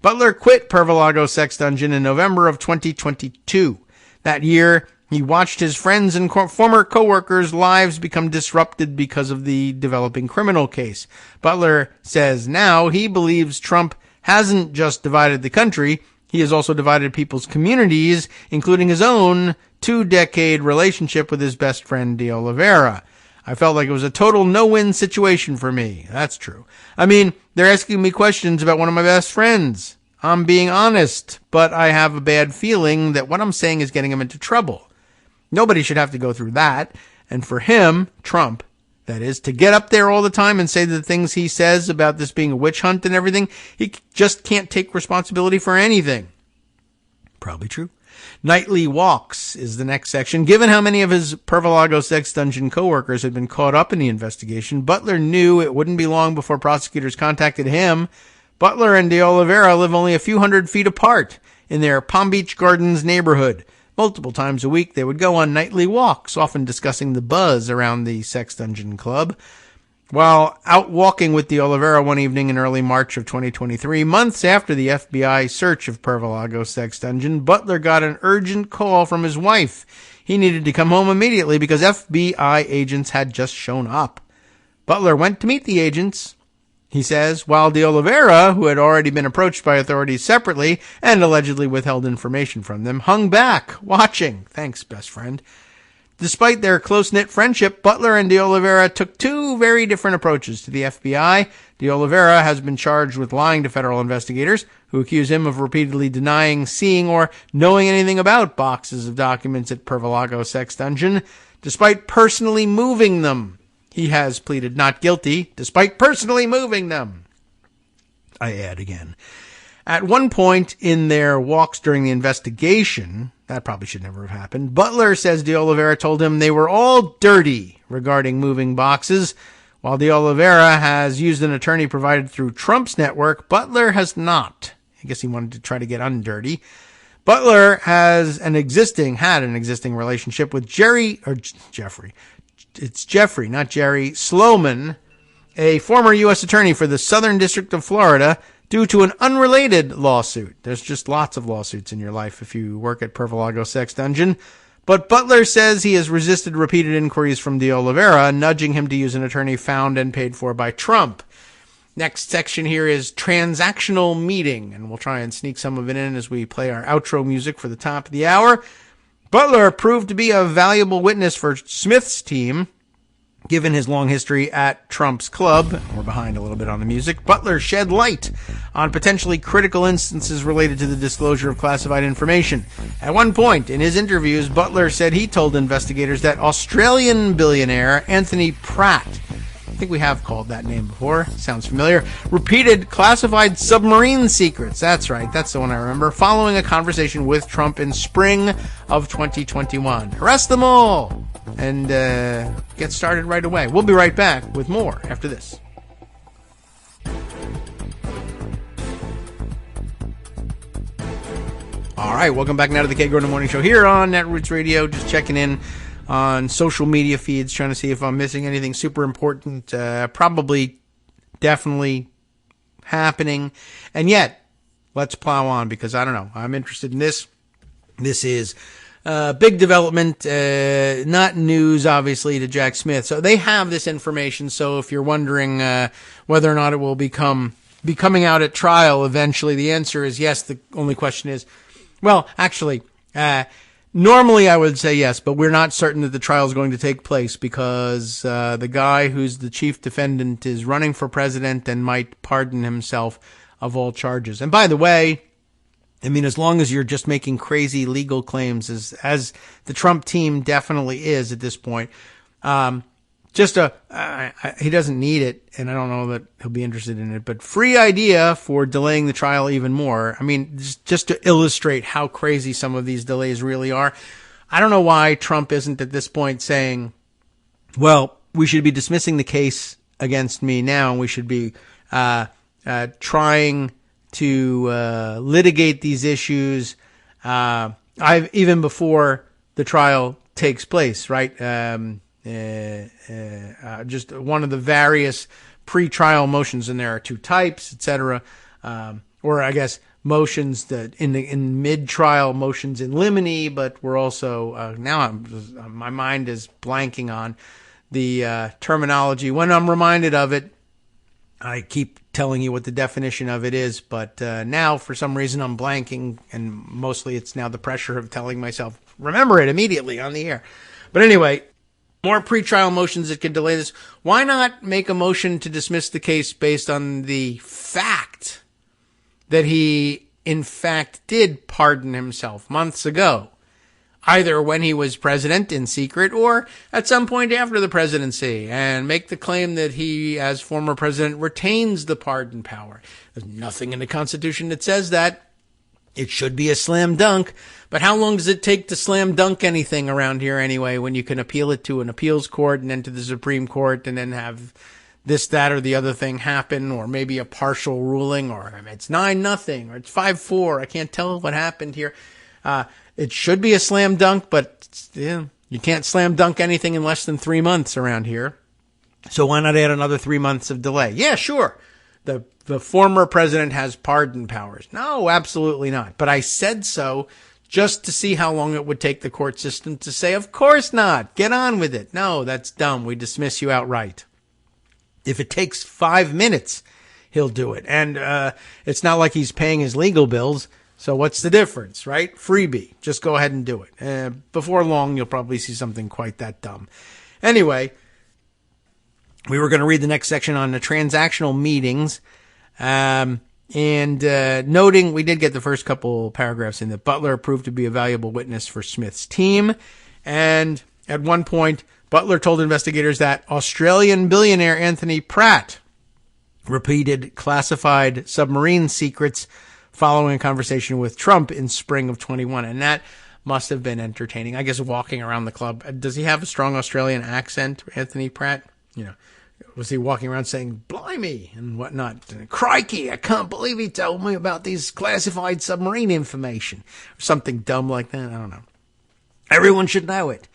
[SPEAKER 2] Butler quit Pervolago Sex Dungeon in November of 2022. That year, he watched his friends and former co-workers' lives become disrupted because of the developing criminal case. Butler says now he believes Trump hasn't just divided the country, he has also divided people's communities, including his own 2-decade relationship with his best friend, de Oliveira. I felt like it was a total no-win situation for me. That's true. I mean, they're asking me questions about one of my best friends. I'm being honest, but I have a bad feeling that what I'm saying is getting him into trouble. Nobody should have to go through that. And for him, Trump, that is, to get up there all the time and say the things he says about this being a witch hunt and everything, he just can't take responsibility for anything. Probably true. Nightly walks is the next section. Given how many of his Pervolago sex dungeon coworkers had been caught up in the investigation, Butler knew it wouldn't be long before prosecutors contacted him. Butler and de Oliveira live only a few hundred feet apart in their Palm Beach Gardens neighborhood. Multiple times a week, they would go on nightly walks, often discussing the buzz around the sex dungeon club. While out walking with de Oliveira one evening in early March of 2023, months after the FBI search of Pervolago sex dungeon, Butler got an urgent call from his wife. He needed to come home immediately because FBI agents had just shown up. Butler went to meet the agents, he says, while de Oliveira, who had already been approached by authorities separately and allegedly withheld information from them, hung back, watching. Thanks, best friend. Despite their close-knit friendship, Butler and de Oliveira took two very different approaches to the FBI. De Oliveira has been charged with lying to federal investigators, who accuse him of repeatedly denying seeing or knowing anything about boxes of documents at Pervolago sex dungeon, despite personally moving them. He has pleaded not guilty, despite personally moving them. I add again. At one point in their walks during the investigation, that probably should never have happened, Butler says de Oliveira told him they were all dirty regarding moving boxes. While de Oliveira has used an attorney provided through Trump's network, Butler has not. I guess he wanted to try to get undirty. Butler had an existing relationship with Jeffrey, not Jerry, Sloman, a former U.S. attorney for the Southern District of Florida, due to an unrelated lawsuit. There's just lots of lawsuits in your life if you work at Pervolago sex dungeon. But Butler says he has resisted repeated inquiries from de Oliveira, nudging him to use an attorney found and paid for by Trump. Next section here is transactional meeting, and we'll try and sneak some of it in as we play our outro music for the top of the hour. Butler proved to be a valuable witness for Smith's team, given his long history at Trump's club. We're behind a little bit on the music. Butler shed light on potentially critical instances related to the disclosure of classified information. At one point in his interviews, Butler said he told investigators that Australian billionaire Anthony Pratt, I think we have called that name before, sounds familiar, repeated classified submarine secrets. That's right, that's the one I remember, following a conversation with Trump in spring of 2021. Arrest them all! And get started right away. We'll be right back with more after this. All right, welcome back now to the Kagro in the Morning Show here on Netroots Radio. Just checking in on social media feeds, trying to see if I'm missing anything super important. Probably, definitely happening. And yet, let's plow on because I don't know. I'm interested in this. This is big development, not news, obviously, to Jack Smith. So they have this information. So if you're wondering whether or not it will be coming out at trial eventually, the answer is yes. The only question is, well, actually, normally I would say yes, but we're not certain that the trial is going to take place because the guy who's the chief defendant is running for president and might pardon himself of all charges. And by the way, I mean, as long as you're just making crazy legal claims, as the Trump team definitely is at this point, he doesn't need it, and I don't know that he'll be interested in it, but free idea for delaying the trial even more. I mean, just to illustrate how crazy some of these delays really are. I don't know why Trump isn't at this point saying, well, we should be dismissing the case against me now, and we should be trying to litigate these issues even before the trial takes place, right? Just one of the various pre-trial motions, and there are two types, etc. Or I guess motions that in mid-trial motions in limine, but we're also now my mind is blanking on the terminology. When I'm reminded of it, I keep telling you what the definition of it is, but now for some reason I'm blanking, and mostly it's now the pressure of telling myself, remember it immediately on the air. But anyway, more pretrial motions that could delay this. Why not make a motion to dismiss the case based on the fact that he, in fact, did pardon himself months ago, either when he was president in secret or at some point after the presidency, and make the claim that he, as former president, retains the pardon power. There's nothing in the Constitution that says that. It should be a slam dunk, but how long does it take to slam dunk anything around here anyway, when you can appeal it to an appeals court and then to the Supreme Court and then have this, that, or the other thing happen, or maybe a partial ruling, or it's 9-0, or it's 5-4. I can't tell what happened here. It should be a slam dunk, but you can't slam dunk anything in less than 3 months around here. So why not add another 3 months of delay? Yeah, sure. The former president has pardon powers. No, absolutely not. But I said so just to see how long it would take the court system to say, of course not. Get on with it. No, that's dumb. We dismiss you outright. If it takes 5 minutes, he'll do it. And it's not like he's paying his legal bills. So what's the difference, right? Freebie. Just go ahead and do it. Before long, you'll probably see something quite that dumb. Anyway, we were going to read the next section on the transactional meetings. And noting, we did get the first couple paragraphs in that Butler proved to be a valuable witness for Smith's team. And at one point, Butler told investigators that Australian billionaire Anthony Pratt repeated classified submarine secrets following a conversation with Trump in spring of 21. And that must have been entertaining. I guess walking around the club. Does he have a strong Australian accent, Anthony Pratt? Was he walking around saying, blimey, and whatnot? Crikey, I can't believe he told me about these classified submarine information. Or something dumb like that. I don't know. Everyone should know it.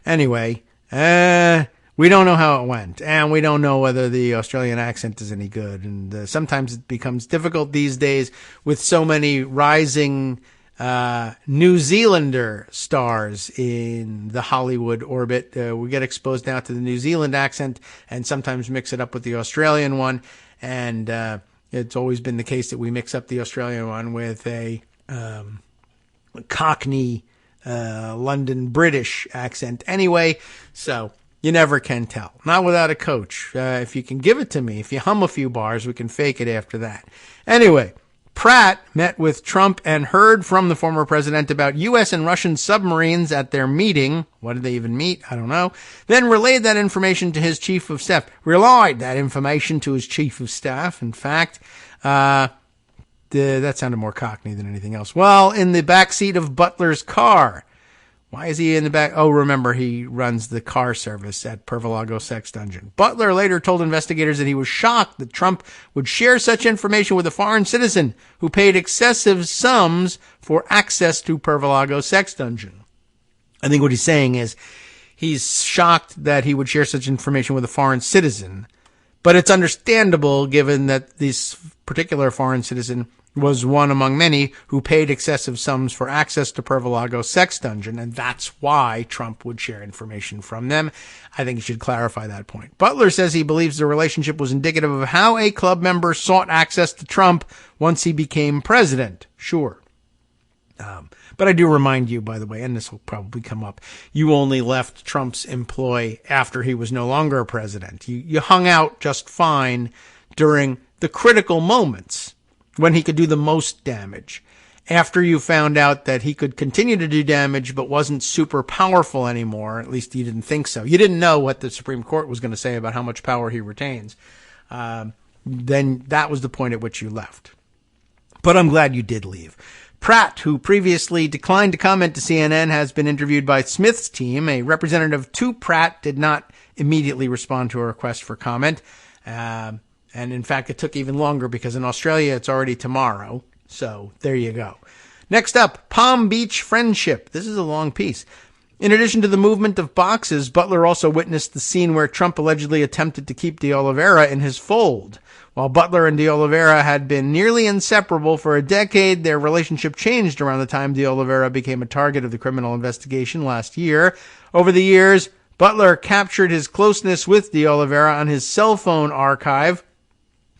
[SPEAKER 2] Anyway, we don't know how it went. And we don't know whether the Australian accent is any good. And sometimes it becomes difficult these days with so many rising New Zealander stars in the Hollywood orbit. We get exposed now to the New Zealand accent and sometimes mix it up with the Australian one. And it's always been the case that we mix up the Australian one with a Cockney London British accent anyway. So you never can tell. Not without a coach. If you can give it to me, if you hum a few bars, we can fake it after that. Anyway, Pratt met with Trump and heard from the former president about U.S. and Russian submarines at their meeting. What did they even meet? I don't know. Then relayed that information to his chief of staff. Relied that information to his chief of staff. In fact, that sounded more Cockney than anything else. Well, in the back seat of Butler's car. Why is he in the back? Oh, remember, he runs the car service at Pervolago Sex Dungeon. Butler later told investigators that he was shocked that Trump would share such information with a foreign citizen who paid excessive sums for access to Pervolago Sex Dungeon. I think what he's saying is he's shocked that he would share such information with a foreign citizen. But it's understandable given that this particular foreign citizen was one among many who paid excessive sums for access to Pervolago Sex Dungeon, and that's why Trump would share information from them. I think he should clarify that point. Butler says he believes the relationship was indicative of how a club member sought access to Trump once he became president. Sure. But I do remind you, by the way, and this will probably come up, you only left Trump's employ after he was no longer president. You hung out just fine during the critical moments when he could do the most damage. After you found out that he could continue to do damage but wasn't super powerful anymore, at least you didn't think so. You didn't know what the Supreme Court was going to say about how much power he retains. Then that was the point at which you left. But I'm glad you did leave. Pratt, who previously declined to comment to CNN, has been interviewed by Smith's team. A representative to Pratt did not immediately respond to a request for comment. And in fact, it took even longer because in Australia, it's already tomorrow. So there you go. Next up, Palm Beach friendship. This is a long piece. In addition to the movement of boxes, Butler also witnessed the scene where Trump allegedly attempted to keep de Oliveira in his fold. While Butler and de Oliveira had been nearly inseparable for a decade, their relationship changed around the time de Oliveira became a target of the criminal investigation last year. Over the years, Butler captured his closeness with de Oliveira on his cell phone archive.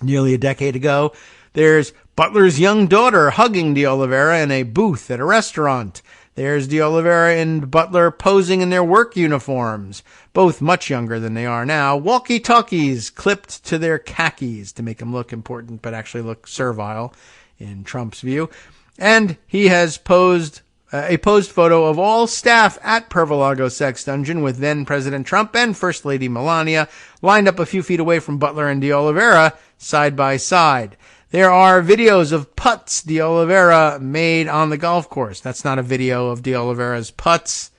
[SPEAKER 2] Nearly a decade ago, there's Butler's young daughter hugging de Oliveira in a booth at a restaurant. There's de Oliveira and Butler posing in their work uniforms, both much younger than they are now, walkie-talkies clipped to their khakis to make them look important but actually look servile in Trump's view. And he has posed a posed photo of all staff at Pervolago Sex Dungeon with then President Trump and First Lady Melania lined up a few feet away from Butler and de Oliveira side by side. There are videos of putts de Oliveira made on the golf course. That's not a video of de Oliveira's putts.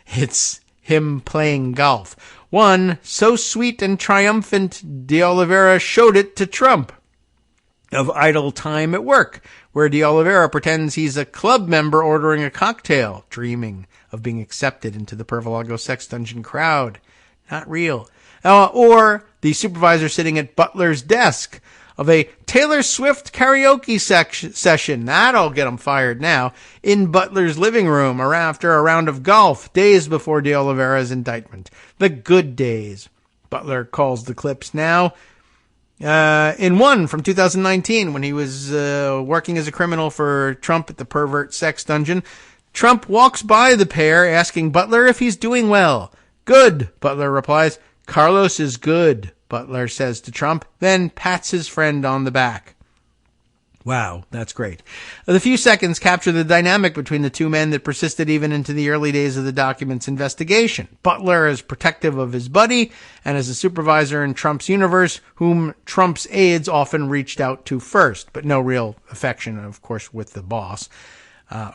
[SPEAKER 2] It's him playing golf. One, so sweet and triumphant, de Oliveira showed it to Trump. Of idle time at work, where de Oliveira pretends he's a club member ordering a cocktail, dreaming of being accepted into the Pervolago sex dungeon crowd. Not real. Or the supervisor sitting at Butler's desk of a Taylor Swift karaoke session. That'll get him fired now. In Butler's living room or after a round of golf, days before de Oliveira's indictment. The good days. Butler calls the clips now. In one from 2019, when he was working as a criminal for Trump at the pervert sex dungeon, Trump walks by the pair asking Butler if he's doing well. Good, Butler replies. Carlos is good, Butler says to Trump, then pats his friend on the back. Wow, that's great. The few seconds capture the dynamic between the two men that persisted even into the early days of the document's investigation. Butler is protective of his buddy and as a supervisor in Trump's universe, whom Trump's aides often reached out to first, but no real affection, of course, with the boss,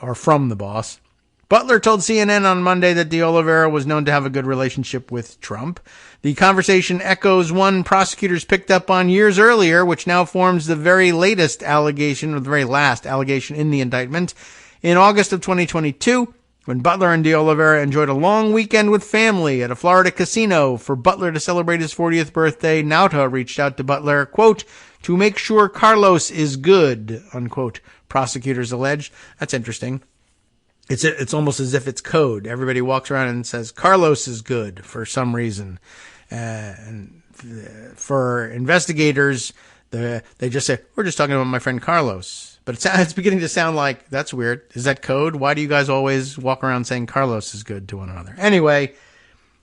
[SPEAKER 2] or from the boss. Butler told CNN on Monday that de Oliveira was known to have a good relationship with Trump. The conversation echoes one prosecutors picked up on years earlier, which now forms the very latest allegation, or the very last allegation in the indictment. In August of 2022, when Butler and de Oliveira enjoyed a long weekend with family at a Florida casino for Butler to celebrate his 40th birthday, Nauta reached out to Butler, quote, to make sure Carlos is good, unquote, prosecutors alleged. That's interesting. It's almost as if it's code. Everybody walks around and says, Carlos is good for some reason. And for investigators, they just say, we're just talking about my friend Carlos. But it's beginning to sound like, that's weird. Is that code? Why do you guys always walk around saying Carlos is good to one another? Anyway,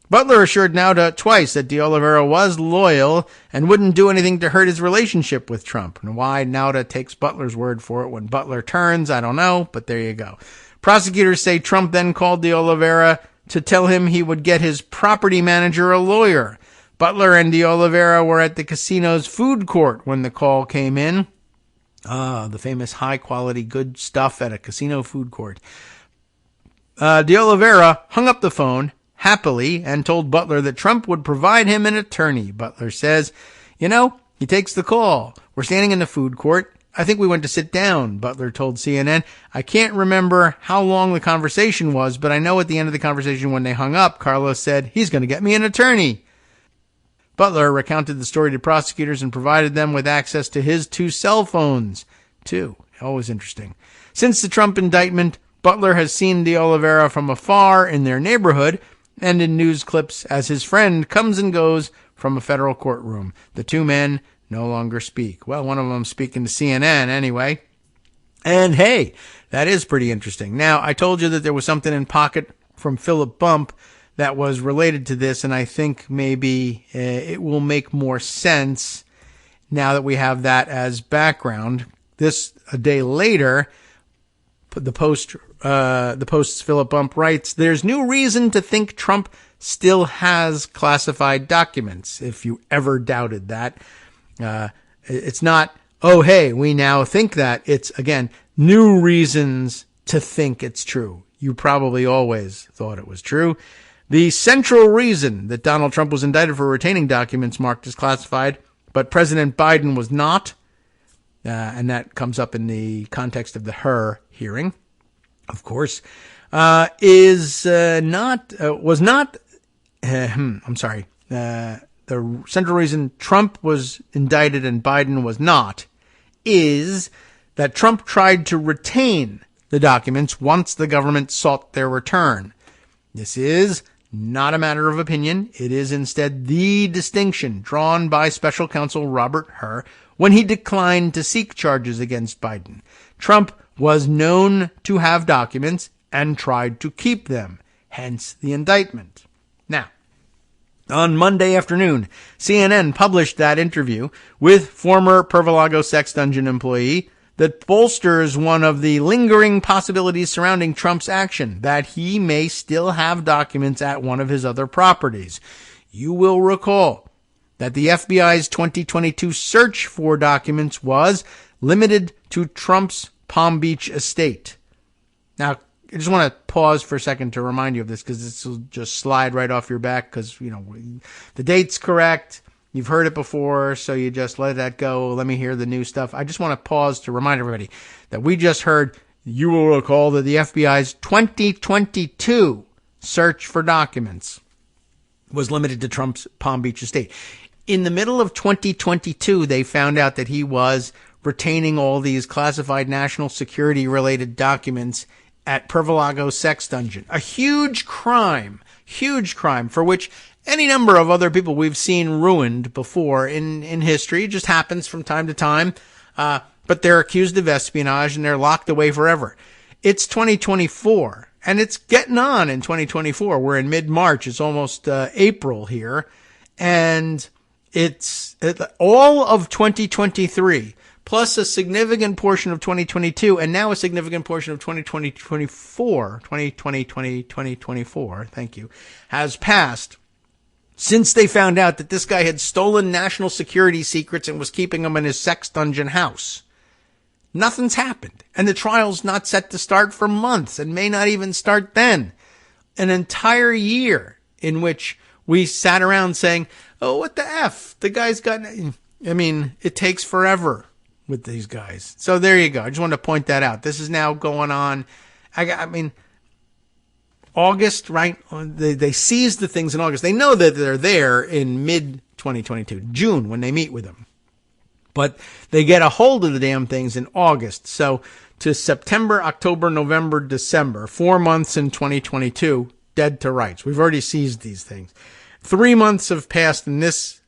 [SPEAKER 2] Butler assured Nauta twice that de Oliveira was loyal and wouldn't do anything to hurt his relationship with Trump. And why Nauta takes Butler's word for it when Butler turns, I don't know, but there you go. Prosecutors say Trump then called de Oliveira to tell him he would get his property manager a lawyer. Butler and de Oliveira were at the casino's food court when the call came in. The famous high-quality good stuff at a casino food court. De Oliveira hung up the phone happily and told Butler that Trump would provide him an attorney. Butler says, he takes the call. We're standing in the food court. I think we went to sit down, Butler told CNN. I can't remember how long the conversation was, but I know at the end of the conversation when they hung up, Carlos said, he's going to get me an attorney. Butler recounted the story to prosecutors and provided them with access to his 2 cell phones, too. Always interesting. Since the Trump indictment, Butler has seen de Oliveira from afar in their neighborhood and in news clips as his friend comes and goes from a federal courtroom. The two men no longer speak. Well, one of them speaking to CNN anyway. And hey, that is pretty interesting. Now, I told you that there was something in pocket from Philip Bump that was related to this, and I think maybe it will make more sense now that we have that as background. This, a day later, the Post's Philip Bump writes, there's new reason to think Trump still has classified documents, if you ever doubted that. It's not, oh, hey, we now think that. It's, again, new reasons to think it's true. You probably always thought it was true. The central reason that Donald Trump was indicted for retaining documents marked as classified, but President Biden was not, and that comes up in the context of the Hur hearing, of course, the central reason Trump was indicted and Biden was not is that Trump tried to retain the documents once the government sought their return. This is not a matter of opinion. It is instead the distinction drawn by special counsel Robert Hur when he declined to seek charges against Biden. Trump was known to have documents and tried to keep them, hence the indictment. Now, on Monday afternoon, CNN published that interview with former Pervolago sex dungeon employee that bolsters one of the lingering possibilities surrounding Trump's action, that he may still have documents at one of his other properties. You will recall that the FBI's 2022 search for documents was limited to Trump's Palm Beach estate. Now, I just want to pause for a second to remind you of this because this will just slide right off your back because, the date's correct. You've heard it before, so you just let that go. Let me hear the new stuff. I just want to pause to remind everybody that we just heard, you will recall that the FBI's 2022 search for documents was limited to Trump's Palm Beach estate. In the middle of 2022, they found out that he was retaining all these classified national security related documents at Pervolago sex dungeon. A huge crime for which any number of other people we've seen ruined before in history. It just happens from time to time. But they're accused of espionage and they're locked away forever. It's 2024 and it's getting on in 2024. We're in mid-March. It's almost April here. And it's all of 2023 plus a significant portion of 2022 and now a significant portion of 2024, thank you, has passed since they found out that this guy had stolen national security secrets and was keeping them in his sex dungeon house. Nothing's happened. And the trial's not set to start for months and may not even start then. An entire year in which we sat around saying, oh, what the F? The guy's got... it takes forever with these guys. So there you go. I just wanted to point that out. This is now going on. August, right? They seized the things in August. They know that they're there in mid-2022, June, when they meet with them. But they get a hold of the damn things in August. So to September, October, November, December, 4 months in 2022, dead to rights. We've already seized these things. 3 months have passed in this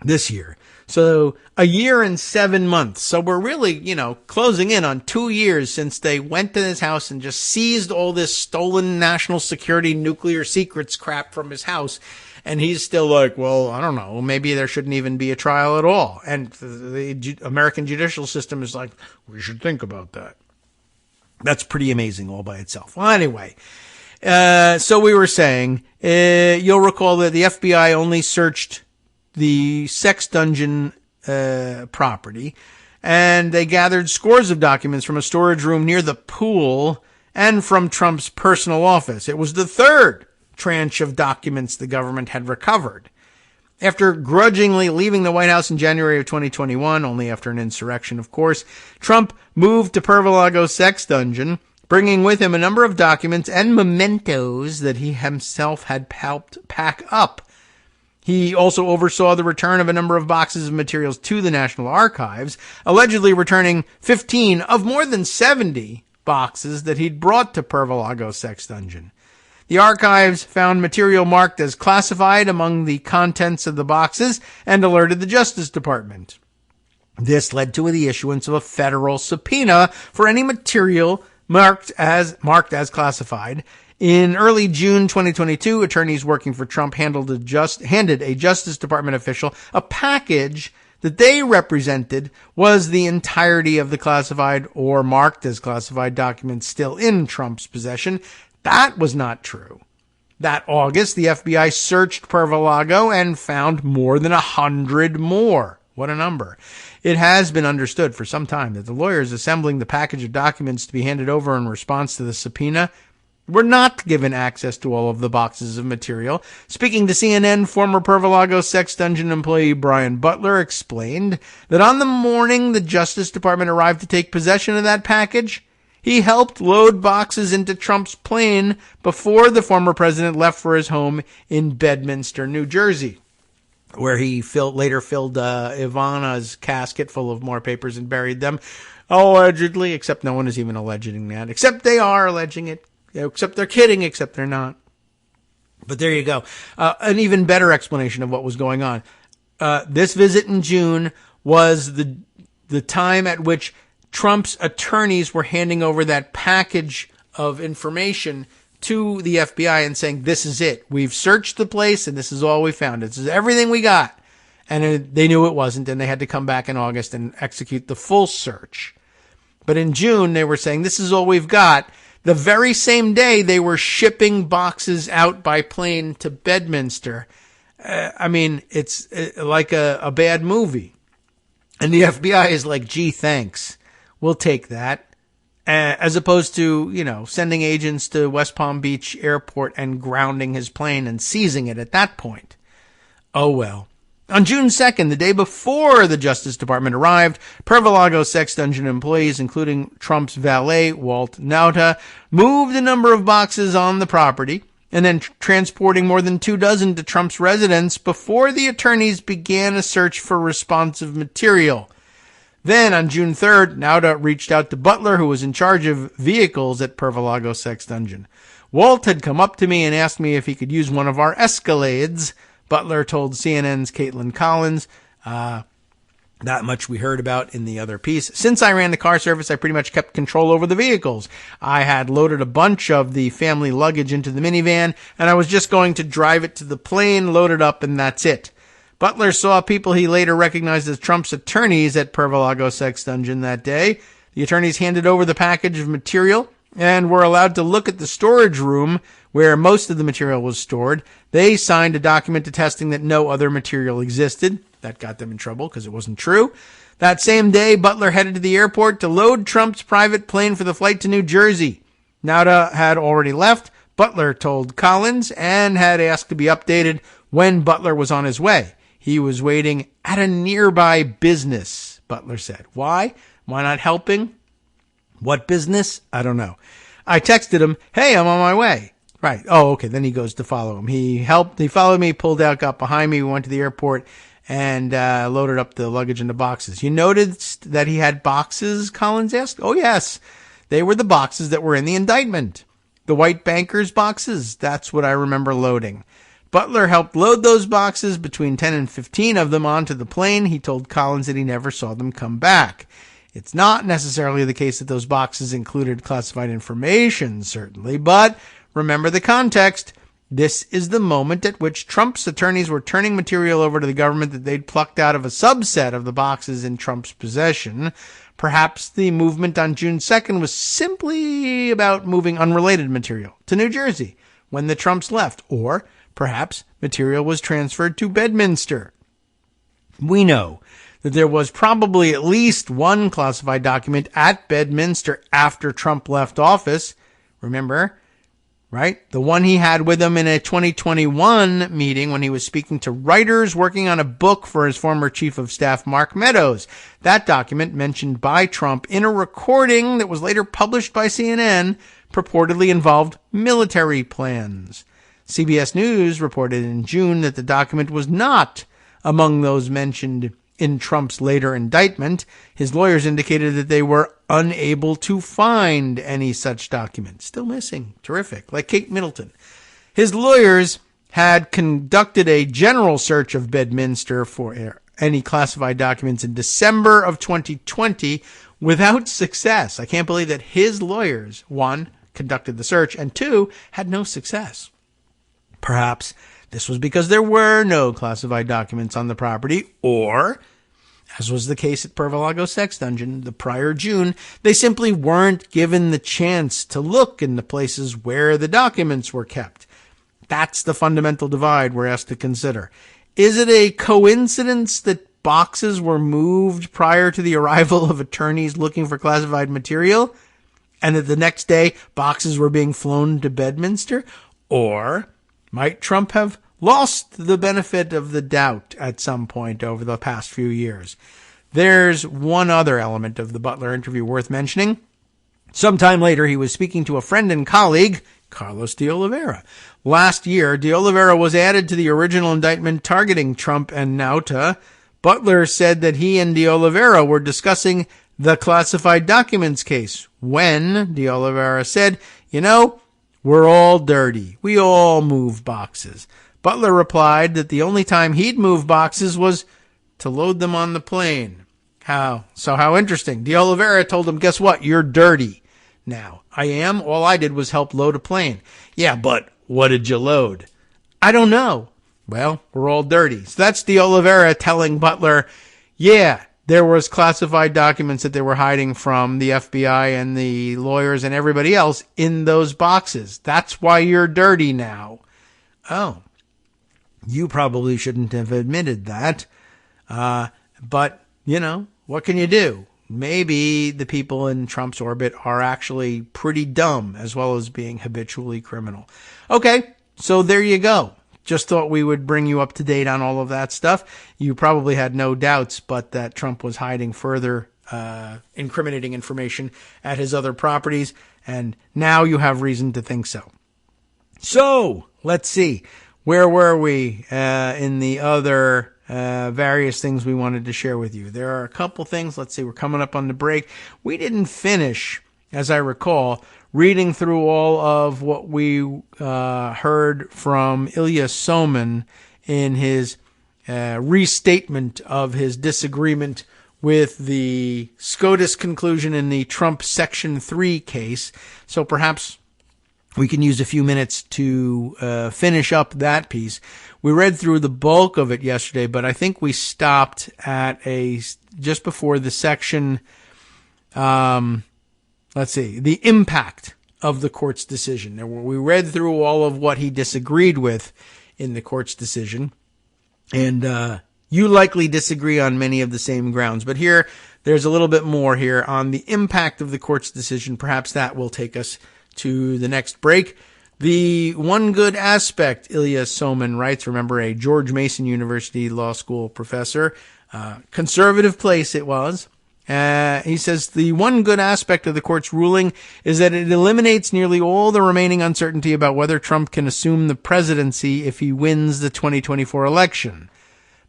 [SPEAKER 2] year. So a year and 7 months. So we're really, closing in on 2 years since they went to his house and just seized all this stolen national security nuclear secrets crap from his house. And he's still like, well, I don't know, maybe there shouldn't even be a trial at all. And the American judicial system is like, we should think about that. That's pretty amazing all by itself. Well, anyway, so we were saying, you'll recall that the FBI only searched the sex dungeon property, and they gathered scores of documents from a storage room near the pool and from Trump's personal office. It was the third tranche of documents the government had recovered. After grudgingly leaving the White House in January of 2021, only after an insurrection, of course, Trump moved to Pervolago sex dungeon, bringing with him a number of documents and mementos that he himself had helped pack up. He also oversaw the return of a number of boxes of materials to the National Archives, allegedly returning 15 of more than 70 boxes that he'd brought to Pervolago sex dungeon. The archives found material marked as classified among the contents of the boxes and alerted the Justice Department. This led to the issuance of a federal subpoena for any material marked as classified. In early June 2022, attorneys working for Trump handed a Justice Department official a package that they represented was the entirety of the classified or marked as classified documents still in Trump's possession. That was not true. That August, the FBI searched Pervolago and found more than 100 more. What a number. It has been understood for some time that the lawyers assembling the package of documents to be handed over in response to the subpoena were not given access to all of the boxes of material. Speaking to CNN, former Pervolago sex dungeon employee Brian Butler explained that on the morning the Justice Department arrived to take possession of that package, he helped load boxes into Trump's plane before the former president left for his home in Bedminster, New Jersey, where he later filled Ivana's casket full of more papers and buried them, allegedly, except no one is even alleging that, except they are alleging it, except they're kidding, except they're not. But there you go. An even better explanation of what was going on. This visit in June was the time at which Trump's attorneys were handing over that package of information to the FBI and saying, this is it. We've searched the place and this is all we found. This is everything we got. And they knew it wasn't, and they had to come back in August and execute the full search. But in June, they were saying, this is all we've got. The very same day, they were shipping boxes out by plane to Bedminster. I mean, it's like a bad movie. And the FBI is like, gee, thanks. We'll take that. As opposed to, sending agents to West Palm Beach Airport and grounding his plane and seizing it at that point. Oh, well. On June 2nd, the day before the Justice Department arrived, Pervolago sex dungeon employees, including Trump's valet, Walt Nauta, moved a number of boxes on the property and then transporting more than 24 to Trump's residence before the attorneys began a search for responsive material. Then, on June 3rd, Nauta reached out to Butler, who was in charge of vehicles at Pervolago sex dungeon. Walt had come up to me and asked me if he could use one of our Escalades. Butler told CNN's Caitlin Collins, that much we heard about in the other piece. Since I ran the car service, I pretty much kept control over the vehicles. I had loaded a bunch of the family luggage into the minivan, and I was just going to drive it to the plane, load it up, and that's it. Butler saw people he later recognized as Trump's attorneys at Pervolago sex dungeon that day. The attorneys handed over the package of material and were allowed to look at the storage room where most of the material was stored. They signed a document attesting that no other material existed. That got them in trouble because it wasn't true. That same day, Butler headed to the airport to load Trump's private plane for the flight to New Jersey. Nauta had already left, Butler told Collins, and had asked to be updated when Butler was on his way. He was waiting at a nearby business, Butler said. Why? Why not helping? What business? I don't know. I texted him, hey, I'm on my way. Right. Oh, okay. Then he goes to follow him. He followed me, pulled out, got behind me. We went to the airport and loaded up the luggage into boxes. You noticed that he had boxes, Collins asked? Oh, yes. They were the boxes that were in the indictment. The white banker's boxes. That's what I remember loading. Butler helped load those boxes, between 10 and 15 of them, onto the plane. He told Collins that he never saw them come back. It's not necessarily the case that those boxes included classified information, certainly, but remember the context. This is the moment at which Trump's attorneys were turning material over to the government that they'd plucked out of a subset of the boxes in Trump's possession. Perhaps the movement on June 2nd was simply about moving unrelated material to New Jersey when the Trumps left, or perhaps material was transferred to Bedminster. We know that there was probably at least one classified document at Bedminster after Trump left office. Remember, right? The one he had with him in a 2021 meeting when he was speaking to writers working on a book for his former chief of staff, Mark Meadows. That document, mentioned by Trump in a recording that was later published by CNN, purportedly involved military plans. CBS News reported in June that the document was not among those mentioned in Trump's later indictment. His lawyers indicated that they were unable to find any such document. Still missing. Terrific. Like Kate Middleton. His lawyers had conducted a general search of Bedminster for any classified documents in December of 2020 without success. I can't believe that his lawyers, one, conducted the search, and two, had no success. Perhaps this was because there were no classified documents on the property, or, as was the case at Pervolago sex dungeon the prior June, they simply weren't given the chance to look in the places where the documents were kept. That's the fundamental divide we're asked to consider. Is it a coincidence that boxes were moved prior to the arrival of attorneys looking for classified material, and that the next day boxes were being flown to Bedminster? Or might Trump have lost the benefit of the doubt at some point over the past few years? There's one other element of the Butler interview worth mentioning. Sometime later, he was speaking to a friend and colleague, Carlos de Oliveira. Last year, de Oliveira was added to the original indictment targeting Trump and Nauta. Butler said that he and de Oliveira were discussing the classified documents case when de Oliveira said, we're all dirty. We all move boxes. Butler replied that the only time he'd move boxes was to load them on the plane. How interesting. De Oliveira told him, guess what? You're dirty. Now, I am. All I did was help load a plane. Yeah, but what did you load? I don't know. Well, we're all dirty. So that's de Oliveira telling Butler, yeah, there was classified documents that they were hiding from the FBI and the lawyers and everybody else in those boxes. That's why you're dirty now. Oh. You probably shouldn't have admitted that. But, what can you do? Maybe the people in Trump's orbit are actually pretty dumb as well as being habitually criminal. Okay, so there you go. Just thought we would bring you up to date on all of that stuff. You probably had no doubts, but that Trump was hiding further incriminating information at his other properties, and now you have reason to think so. So, let's see. Where were we in the other various things we wanted to share with you? There are a couple things. Let's see. We're coming up on the break. We didn't finish, as I recall, reading through all of what we heard from Ilya Somin in his restatement of his disagreement with the SCOTUS conclusion in the Trump Section 3 case. So perhaps we can use a few minutes to finish up that piece. We read through the bulk of it yesterday, but I think we stopped at just before the section, let's see, the impact of the court's decision. We read through all of what he disagreed with in the court's decision, and you likely disagree on many of the same grounds. But here, there's a little bit more here on the impact of the court's decision. Perhaps that will take us to the next break. The one good aspect, Ilya Somin writes, remember, a George Mason University Law School professor, conservative place it was. He says the one good aspect of the court's ruling is that it eliminates nearly all the remaining uncertainty about whether Trump can assume the presidency if he wins the 2024 election.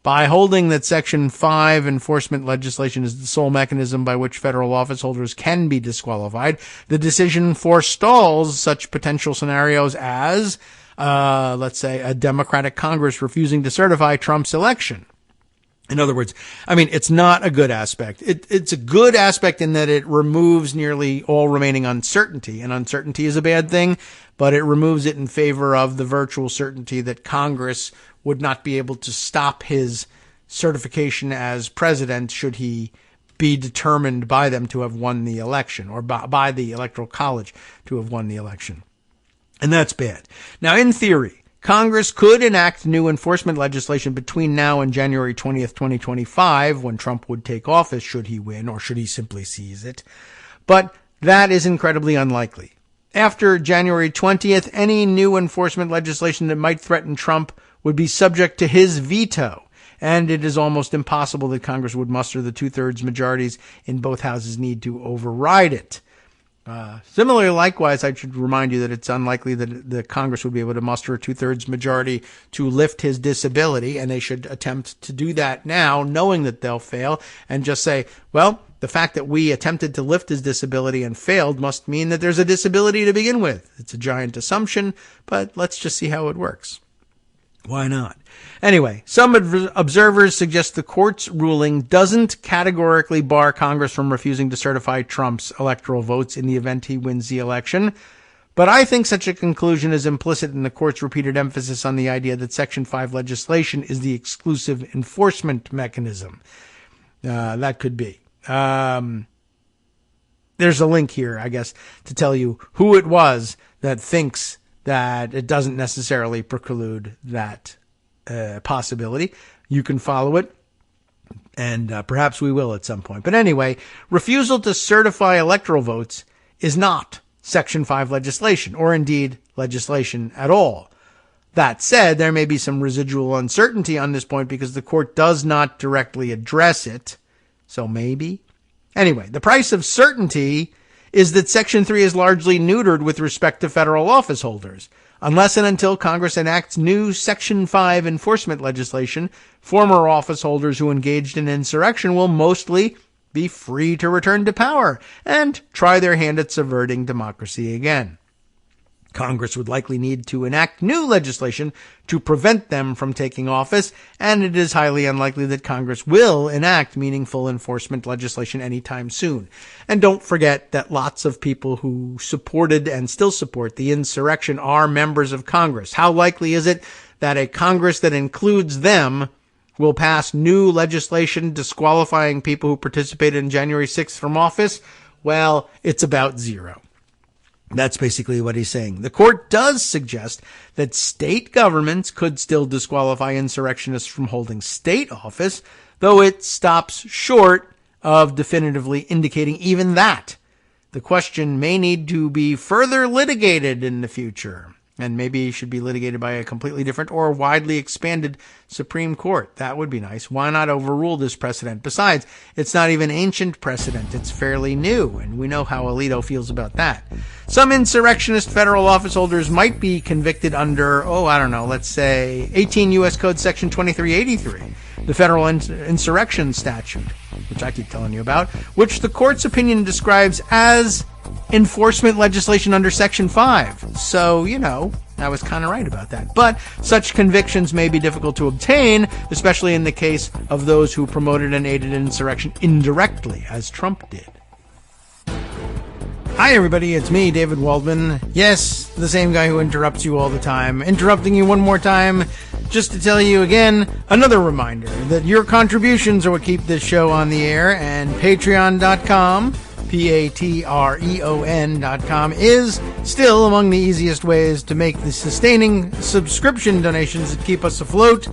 [SPEAKER 2] By holding that Section 5 enforcement legislation is the sole mechanism by which federal office holders can be disqualified, the decision forestalls such potential scenarios as, let's say, a Democratic Congress refusing to certify Trump's election. In other words, it's not a good aspect. It's a good aspect in that it removes nearly all remaining uncertainty, and uncertainty is a bad thing, but it removes it in favor of the virtual certainty that Congress would not be able to stop his certification as president should he be determined by them to have won the election, or by the Electoral College to have won the election. And that's bad. Now, in theory, Congress could enact new enforcement legislation between now and January 20th, 2025, when Trump would take office, should he win, or should he simply seize it. But that is incredibly unlikely. After January 20th, any new enforcement legislation that might threaten Trump would be subject to his veto, and it is almost impossible that Congress would muster the two-thirds majorities in both houses need to override it. Similarly, likewise, I should remind you that it's unlikely that the Congress would be able to muster a two-thirds majority to lift his disability, and they should attempt to do that now, knowing that they'll fail, and just say, well, the fact that we attempted to lift his disability and failed must mean that there's a disability to begin with. It's a giant assumption, but let's just see how it works. Why not? Anyway, some observers suggest the court's ruling doesn't categorically bar Congress from refusing to certify Trump's electoral votes in the event he wins the election. But I think such a conclusion is implicit in the court's repeated emphasis on the idea that Section 5 legislation is the exclusive enforcement mechanism. That could be. There's a link here, I guess, to tell you who it was that thinks that it doesn't necessarily preclude that possibility. You can follow it, and perhaps we will at some point. But anyway, refusal to certify electoral votes is not Section 5 legislation, or indeed legislation at all. That said, there may be some residual uncertainty on this point because the court does not directly address it. So maybe. Anyway, the price of certainty is that Section 3 is largely neutered with respect to federal office holders. Unless and until Congress enacts new Section 5 enforcement legislation, former office holders who engaged in insurrection will mostly be free to return to power and try their hand at subverting democracy again. Congress would likely need to enact new legislation to prevent them from taking office, and it is highly unlikely that Congress will enact meaningful enforcement legislation anytime soon. And don't forget that lots of people who supported and still support the insurrection are members of Congress. How likely is it that a Congress that includes them will pass new legislation disqualifying people who participated in January 6th from office? Well, it's about zero. That's basically what he's saying. The court does suggest that state governments could still disqualify insurrectionists from holding state office, though it stops short of definitively indicating even that. The question may need to be further litigated in the future, and maybe should be litigated by a completely different or widely expanded Supreme Court. That would be nice. Why not overrule this precedent? Besides, it's not even ancient precedent. It's fairly new, and we know how Alito feels about that. Some insurrectionist federal office holders might be convicted under, let's say 18 U.S. Code Section 2383, the federal insurrection statute, which I keep telling you about, which the court's opinion describes as enforcement legislation under Section 5. So, I was kind of right about that. But such convictions may be difficult to obtain, especially in the case of those who promoted and aided an insurrection indirectly, as Trump did. Hi, everybody. It's me, David Waldman. Yes, the same guy who interrupts you all the time. Interrupting you one more time just to tell you again, another reminder that your contributions are what keep this show on the air, and Patreon.com, Patreon.com, is still among the easiest ways to make the sustaining subscription donations that keep us afloat.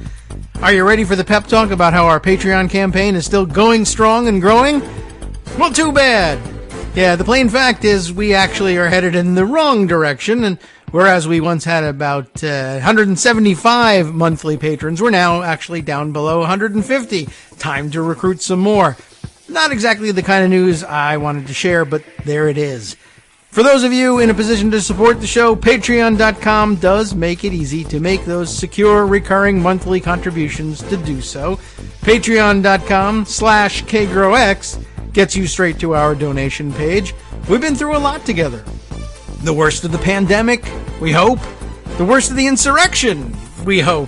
[SPEAKER 2] Are you ready for the pep talk about how our Patreon campaign is still going strong and growing? Well, too bad. Yeah, the plain fact is we actually are headed in the wrong direction, and whereas we once had about 175 monthly patrons, we're now actually down below 150. Time to recruit some more. Not exactly the kind of news I wanted to share, but there it is. For those of you in a position to support the show, Patreon.com does make it easy to make those secure, recurring monthly contributions to do so. Patreon.com/KagroX gets you straight to our donation page. We've been through a lot together. The worst of the pandemic, we hope. The worst of the insurrection, we hope.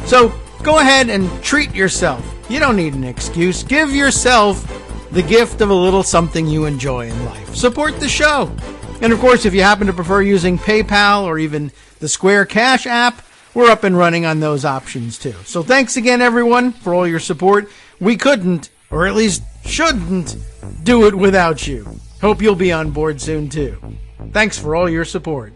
[SPEAKER 2] So go ahead and treat yourself. You don't need an excuse. Give yourself the gift of a little something you enjoy in life. Support the show. And of course, if you happen to prefer using PayPal or even the Square Cash app, we're up and running on those options too. So thanks again, everyone, for all your support. We couldn't, or at least shouldn't, do it without you. Hope you'll be on board soon too. Thanks for all your support.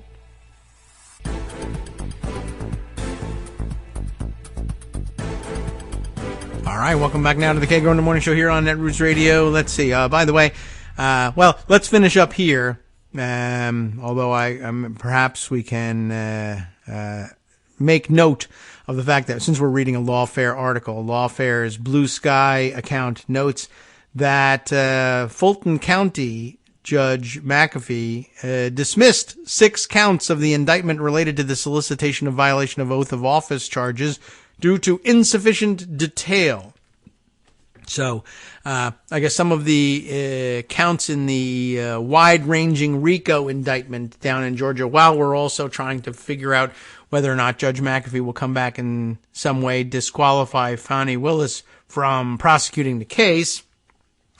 [SPEAKER 2] All right, welcome back now to the Kagro in the Morning Show here on Netroots Radio. Let's see. By the way, let's finish up here. Although perhaps we can make note of the fact that since we're reading a Lawfare article, Lawfare's Blue Sky account notes that Fulton County Judge McAfee dismissed 6 counts of the indictment related to the solicitation of violation of oath of office charges due to insufficient detail. So, I guess some of the counts in the wide-ranging RICO indictment down in Georgia, while we're also trying to figure out whether or not Judge McAfee will come back in some way disqualify Fani Willis from prosecuting the case,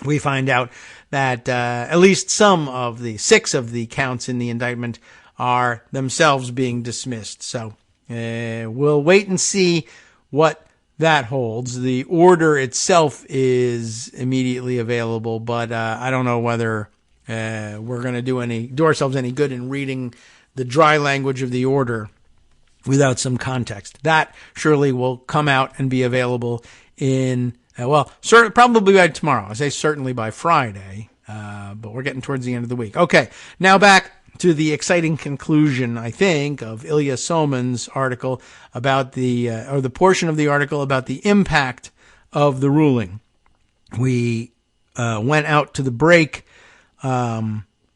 [SPEAKER 2] we find out that at least some of the 6 of the counts in the indictment are themselves being dismissed. So we'll wait and see what that holds. The order itself is immediately available, but I don't know whether we're going to do ourselves any good in reading the dry language of the order without some context. That surely will come out and be available in, probably by tomorrow. I say certainly by Friday, but we're getting towards the end of the week. Okay, now back to the exciting conclusion, I think, of Ilya Soman's article about the portion of the article about the impact of the ruling. We went out to the break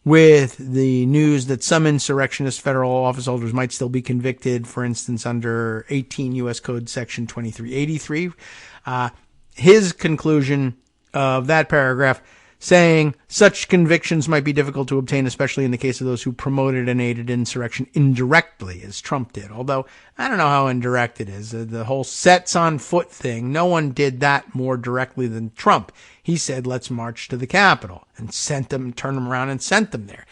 [SPEAKER 2] with the news that some insurrectionist federal office holders might still be convicted, for instance, under 18 U.S. Code Section 2383. His conclusion of that paragraph saying such convictions might be difficult to obtain, especially in the case of those who promoted and aided insurrection indirectly, as Trump did. Although, I don't know how indirect it is. The whole sets on foot thing, no one did that more directly than Trump. He said, let's march to the Capitol, and turned them around and sent them there.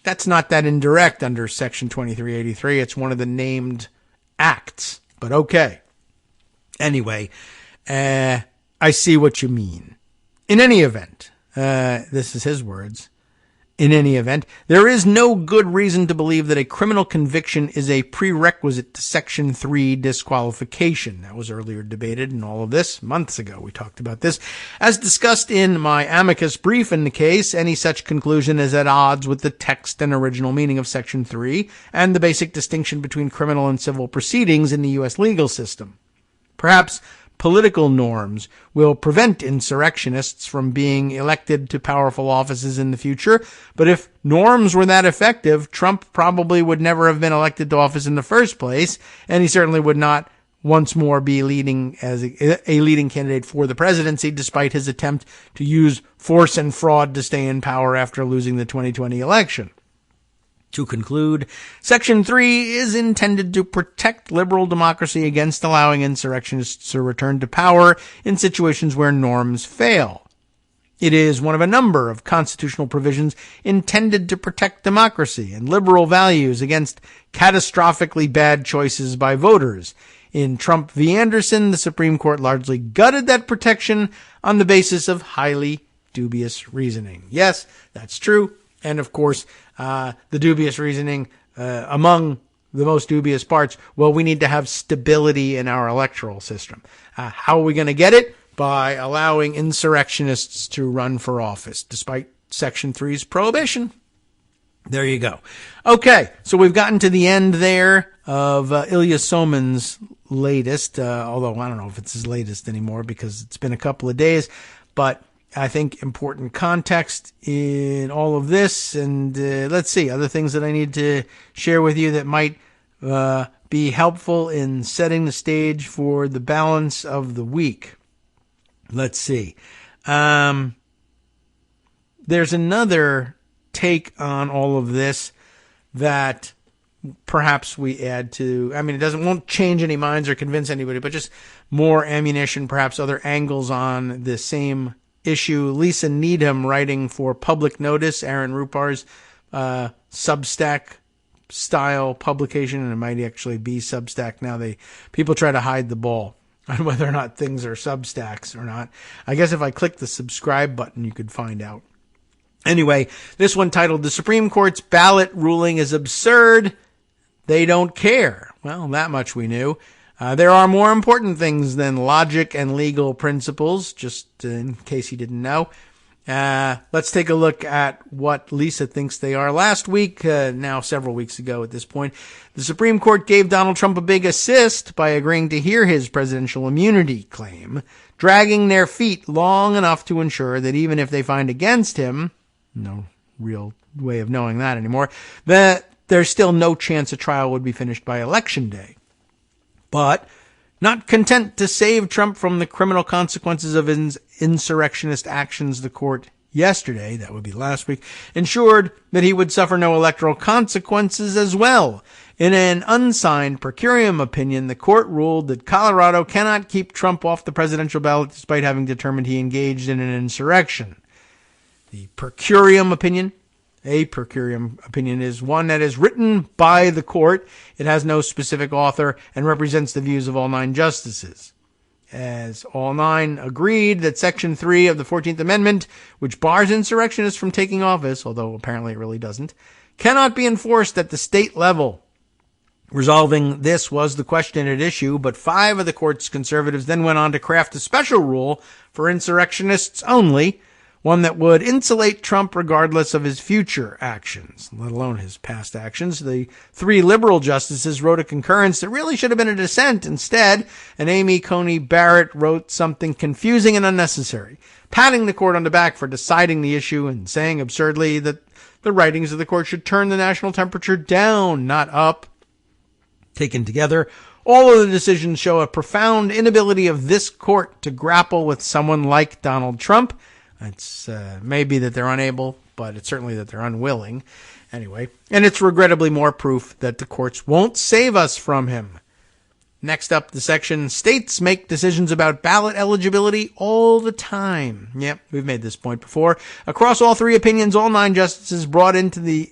[SPEAKER 2] That's not that indirect under Section 2383. It's one of the named acts, but okay. Anyway, I see what you mean. In any event, this is his words, In any event, there is no good reason to believe that a criminal conviction is a prerequisite to Section 3 disqualification. That was earlier debated in all of this months ago. We talked about this. As discussed in my amicus brief in the case, any such conclusion is at odds with the text and original meaning of Section 3 and the basic distinction between criminal and civil proceedings in the U.S. legal system. Perhaps political norms will prevent insurrectionists from being elected to powerful offices in the future, but if norms were that effective, Trump probably would never have been elected to office in the first place, and he certainly would not once more be leading as a leading candidate for the presidency, despite his attempt to use force and fraud to stay in power after losing the 2020 election. To conclude, Section 3 is intended to protect liberal democracy against allowing insurrectionists to return to power in situations where norms fail. It is one of a number of constitutional provisions intended to protect democracy and liberal values against catastrophically bad choices by voters. In Trump v. Anderson, the Supreme Court largely gutted that protection on the basis of highly dubious reasoning. Yes, that's true. And of course, the dubious reasoning, among the most dubious parts, well, we need to have stability in our electoral system. How are we going to get it? By allowing insurrectionists to run for office, despite Section 3's prohibition. There you go. Okay, so we've gotten to the end there of Ilya Somon's latest, although I don't know if it's his latest anymore because it's been a couple of days, but I think important context in all of this, and let's see, other things that I need to share with you that might be helpful in setting the stage for the balance of the week. Let's see. There's another take on all of this that perhaps we add to, won't change any minds or convince anybody, but just more ammunition, perhaps other angles on the same issue. Lisa Needham, writing for Public Notice, Aaron Rupar's Substack style publication, and it might actually be Substack now. People try to hide the ball on whether or not things are Substacks or not. I guess if I click the subscribe button, you could find out. Anyway, this one titled, "The Supreme Court's Ballot Ruling is Absurd. They Don't Care." Well, that much we knew. There are more important things than logic and legal principles, just in case you didn't know. Let's take a look at what Lisa thinks they are. Last week, now several weeks ago at this point, the Supreme Court gave Donald Trump a big assist by agreeing to hear his presidential immunity claim, dragging their feet long enough to ensure that even if they find against him, no real way of knowing that anymore, that there's still no chance a trial would be finished by Election Day. But not content to save Trump from the criminal consequences of his insurrectionist actions, the court yesterday, that would be last week, ensured that he would suffer no electoral consequences as well. In an unsigned per curiam opinion, the court ruled that Colorado cannot keep Trump off the presidential ballot despite having determined he engaged in an insurrection. The per curiam opinion, a per curiam opinion, is one that is written by the court. It has no specific author and represents the views of all 9 justices. As all 9 agreed that Section 3 of the 14th Amendment, which bars insurrectionists from taking office, although apparently it really doesn't, cannot be enforced at the state level. Resolving this was the question at issue, but 5 of the court's conservatives then went on to craft a special rule for insurrectionists only, one that would insulate Trump regardless of his future actions, let alone his past actions. The 3 liberal justices wrote a concurrence that really should have been a dissent instead, and Amy Coney Barrett wrote something confusing and unnecessary, patting the court on the back for deciding the issue and saying absurdly that the writings of the court should turn the national temperature down, not up. Taken together, all of the decisions show a profound inability of this court to grapple with someone like Donald Trump. It's maybe that they're unable, but it's certainly that they're unwilling. Anyway, and it's regrettably more proof that the courts won't save us from him. Next up, the section, states make decisions about ballot eligibility all the time. Yep, we've made this point before. Across all 3 opinions, all 9 justices bought into the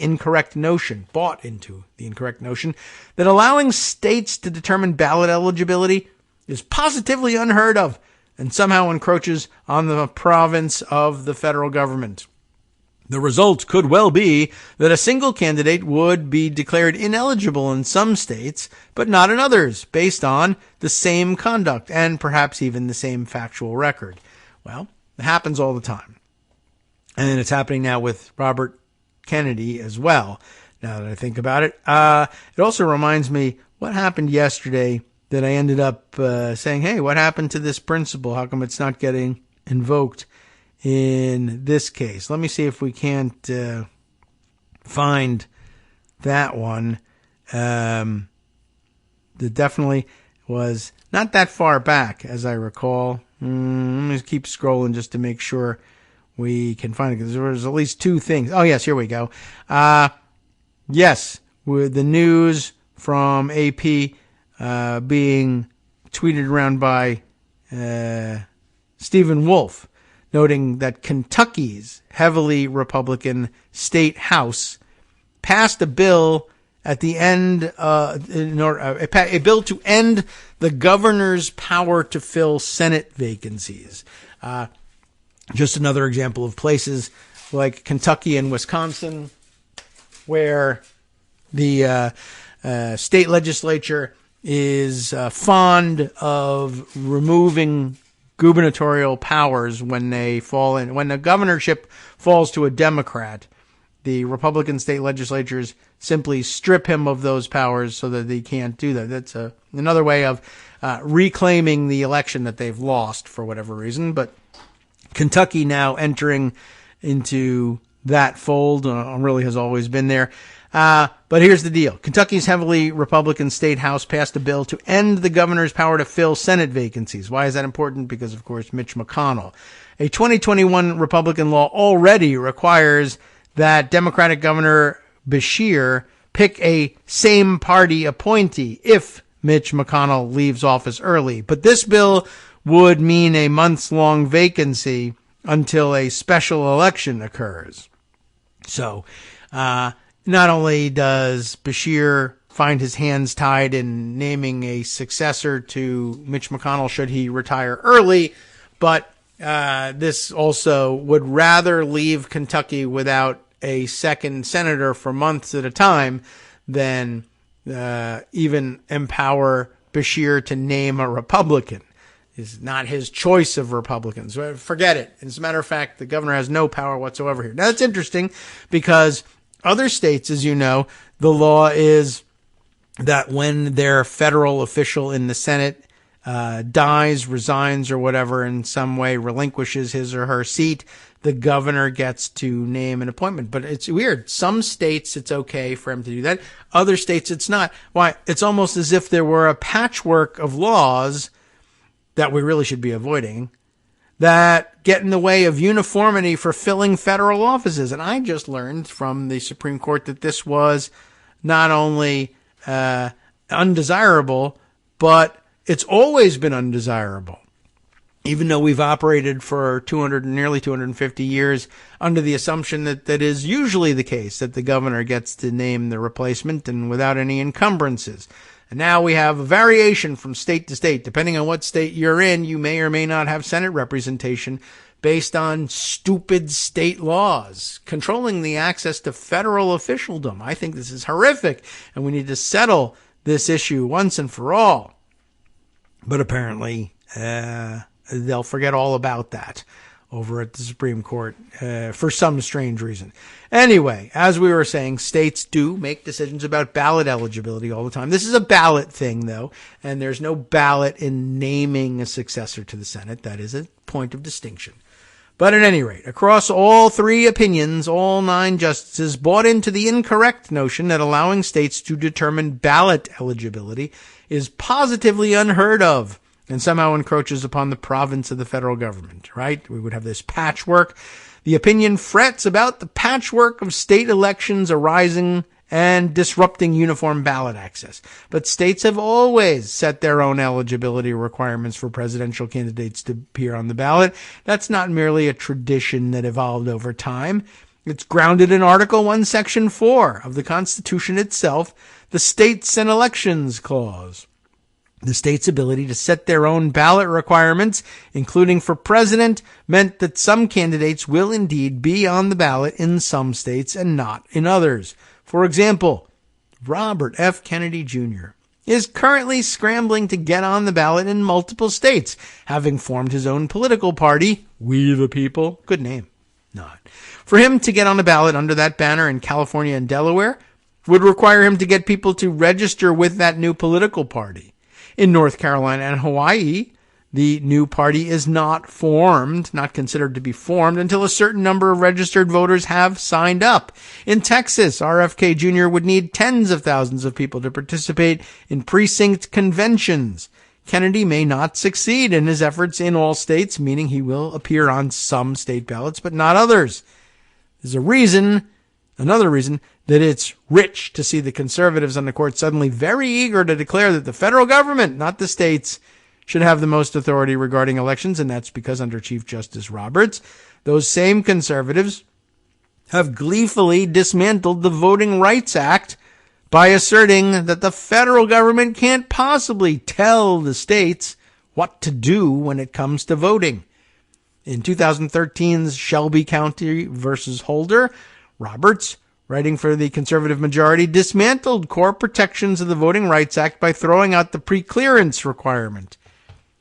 [SPEAKER 2] incorrect notion that allowing states to determine ballot eligibility is positively unheard of and somehow encroaches on the province of the federal government. The result could well be that a single candidate would be declared ineligible in some states, but not in others, based on the same conduct and perhaps even the same factual record. Well, it happens all the time. And it's happening now with Robert Kennedy as well, now that I think about it. It also reminds me what happened yesterday that I ended up saying, hey, what happened to this principle? How come it's not getting invoked in this case? Let me see if we can't find that one. That definitely was not that far back, as I recall. Let me keep scrolling just to make sure we can find it, because there was at least two things. Oh, yes, here we go. Yes, with the news from AP being tweeted around by Stephen Wolfe, noting that Kentucky's heavily Republican state house passed a bill at the end, a bill to end the governor's power to fill Senate vacancies. Just another example of places like Kentucky and Wisconsin where the state legislature is fond of removing gubernatorial powers when they fall in. When the governorship falls to a Democrat, the Republican state legislatures simply strip him of those powers so that they can't do that. That's another way of reclaiming the election that they've lost for whatever reason. But Kentucky now entering into that fold really has always been there. But here's the deal. Kentucky's heavily Republican state house passed a bill to end the governor's power to fill Senate vacancies. Why is that important? Because, of course, Mitch McConnell. A 2021 Republican law already requires that Democratic Governor Beshear pick a same party appointee if Mitch McConnell leaves office early. But this bill would mean a months-long vacancy until a special election occurs. So, not only does Beshear find his hands tied in naming a successor to Mitch McConnell should he retire early, but this also would rather leave Kentucky without a second senator for months at a time than even empower Beshear to name a Republican. It's not his choice of Republicans. Forget it. As a matter of fact, the governor has no power whatsoever here. Now, that's interesting because other states, as you know, the law is that when their federal official in the Senate dies, resigns, or whatever in some way, relinquishes his or her seat, the governor gets to name an appointment. But it's weird. Some states, it's okay for him to do that. Other states, it's not. Why? It's almost as if there were a patchwork of laws that we really should be avoiding that get in the way of uniformity for filling federal offices. And I just learned from the Supreme Court that this was not only undesirable, but it's always been undesirable. Even though we've operated for nearly 250 years under the assumption that that is usually the case, that the governor gets to name the replacement and without any encumbrances. And now we have a variation from state to state. Depending on what state you're in, you may or may not have Senate representation based on stupid state laws controlling the access to federal officialdom. I think this is horrific, and we need to settle this issue once and for all. But apparently, they'll forget all about that over at the Supreme Court for some strange reason. Anyway, as we were saying, states do make decisions about ballot eligibility all the time. This is a ballot thing, though, and there's no ballot in naming a successor to the Senate. That is a point of distinction. But at any rate, across all three opinions, all 9 justices bought into the incorrect notion that allowing states to determine ballot eligibility is positively unheard of and somehow encroaches upon the province of the federal government, right? We would have this patchwork. The opinion frets about the patchwork of state elections arising and disrupting uniform ballot access. But states have always set their own eligibility requirements for presidential candidates to appear on the ballot. That's not merely a tradition that evolved over time. It's grounded in Article 1, Section 4 of the Constitution itself, the States and Elections Clause. The state's ability to set their own ballot requirements, including for president, meant that some candidates will indeed be on the ballot in some states and not in others. For example, Robert F. Kennedy Jr. is currently scrambling to get on the ballot in multiple states, having formed his own political party, We the People. Good name. Not. For him to get on the ballot under that banner in California and Delaware would require him to get people to register with that new political party. In North Carolina and Hawaii, the new party is not considered to be formed until a certain number of registered voters have signed up. In Texas, RFK Jr. would need tens of thousands of people to participate in precinct conventions. Kennedy may not succeed in his efforts in all states, meaning he will appear on some state ballots, but not others. There's another reason, that it's rich to see the conservatives on the court suddenly very eager to declare that the federal government, not the states, should have the most authority regarding elections, and that's because under Chief Justice Roberts, those same conservatives have gleefully dismantled the Voting Rights Act by asserting that the federal government can't possibly tell the states what to do when it comes to voting. In 2013's Shelby County versus Holder, Roberts, writing for the conservative majority, dismantled core protections of the Voting Rights Act by throwing out the preclearance requirement.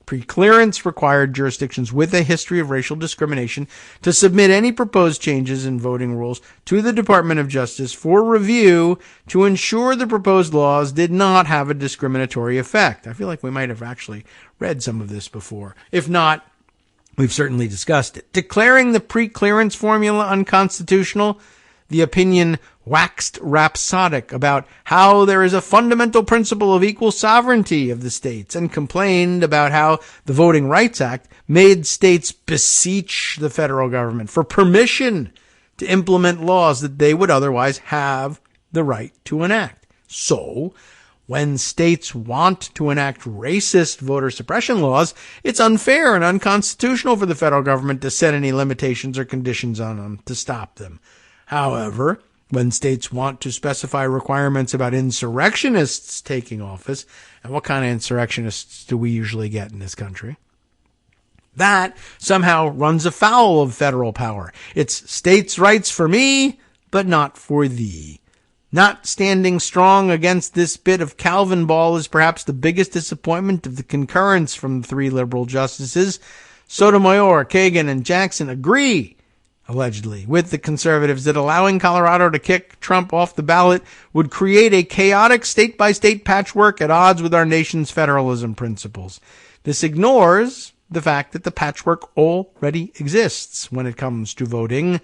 [SPEAKER 2] Preclearance required jurisdictions with a history of racial discrimination to submit any proposed changes in voting rules to the Department of Justice for review to ensure the proposed laws did not have a discriminatory effect. I feel like we might have actually read some of this before. If not, we've certainly discussed it. Declaring the preclearance formula unconstitutional, the opinion waxed rhapsodic about how there is a fundamental principle of equal sovereignty of the states and complained about how the Voting Rights Act made states beseech the federal government for permission to implement laws that they would otherwise have the right to enact. So, when states want to enact racist voter suppression laws, it's unfair and unconstitutional for the federal government to set any limitations or conditions on them to stop them. However, when states want to specify requirements about insurrectionists taking office, and what kind of insurrectionists do we usually get in this country? That somehow runs afoul of federal power. It's states' rights for me, but not for thee. Not standing strong against this bit of Calvin ball is perhaps the biggest disappointment of the concurrence from the three liberal justices. Sotomayor, Kagan, and Jackson agree, allegedly, with the conservatives that allowing Colorado to kick Trump off the ballot would create a chaotic state-by-state patchwork at odds with our nation's federalism principles. This ignores the fact that the patchwork already exists when it comes to voting.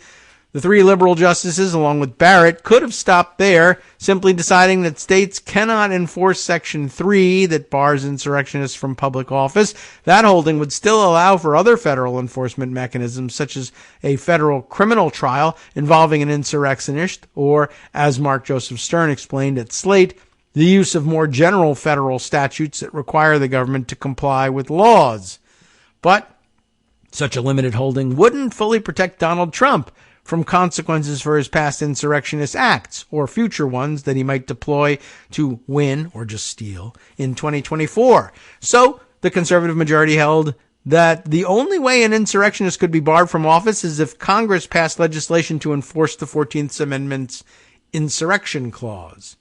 [SPEAKER 2] The three liberal justices, along with Barrett, could have stopped there, simply deciding that states cannot enforce Section 3 that bars insurrectionists from public office. That holding would still allow for other federal enforcement mechanisms, such as a federal criminal trial involving an insurrectionist, or, as Mark Joseph Stern explained at Slate, the use of more general federal statutes that require the government to comply with laws. But such a limited holding wouldn't fully protect Donald Trump from consequences for his past insurrectionist acts or future ones that he might deploy to win or just steal in 2024. So the conservative majority held that the only way an insurrectionist could be barred from office is if Congress passed legislation to enforce the 14th Amendment's insurrection clause.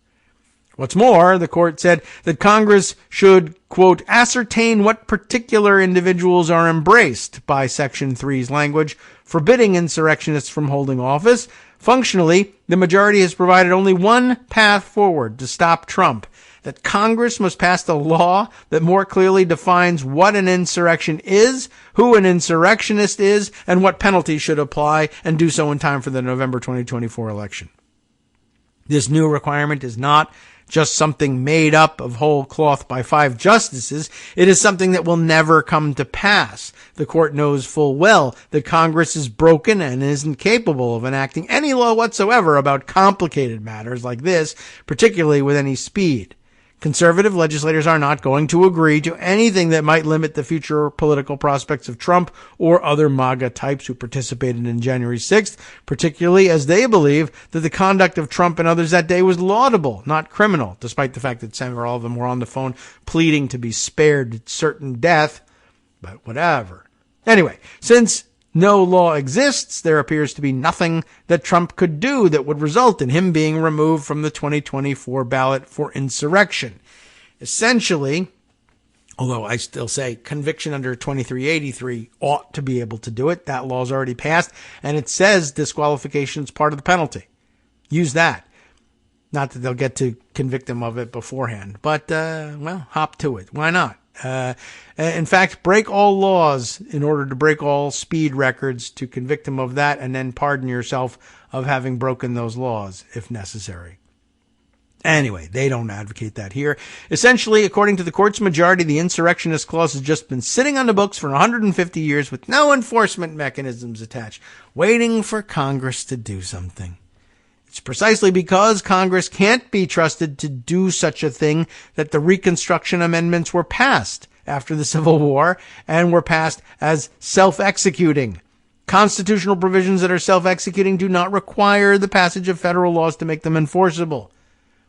[SPEAKER 2] What's more, the court said that Congress should, quote, ascertain what particular individuals are embraced by Section 3's language, forbidding insurrectionists from holding office. Functionally, the majority has provided only one path forward to stop Trump, that Congress must pass a law that more clearly defines what an insurrection is, who an insurrectionist is, and what penalties should apply, and do so in time for the November 2024 election. This new requirement is not just something made up of whole cloth by 5 justices. It is something that will never come to pass. The court knows full well that Congress is broken and isn't capable of enacting any law whatsoever about complicated matters like this, particularly with any speed. Conservative legislators are not going to agree to anything that might limit the future political prospects of Trump or other MAGA types who participated in January 6th, particularly as they believe that the conduct of Trump and others that day was laudable, not criminal, despite the fact that several of them were on the phone pleading to be spared certain death. But whatever. Anyway, since no law exists, there appears to be nothing that Trump could do that would result in him being removed from the 2024 ballot for insurrection. Essentially, although I still say conviction under 2383 ought to be able to do it. That law's already passed, and it says disqualification is part of the penalty. Use that. Not that they'll get to convict him of it beforehand, but, hop to it. Why not? In fact, break all laws in order to break all speed records to convict him of that, and then pardon yourself of having broken those laws if necessary. Anyway, they don't advocate that here. Essentially, according to the court's majority, the insurrectionist clause has just been sitting on the books for 150 years with no enforcement mechanisms attached, waiting for Congress to do something. It's precisely because Congress can't be trusted to do such a thing that the Reconstruction Amendments were passed after the Civil War and were passed as self-executing. Constitutional provisions that are self-executing do not require the passage of federal laws to make them enforceable.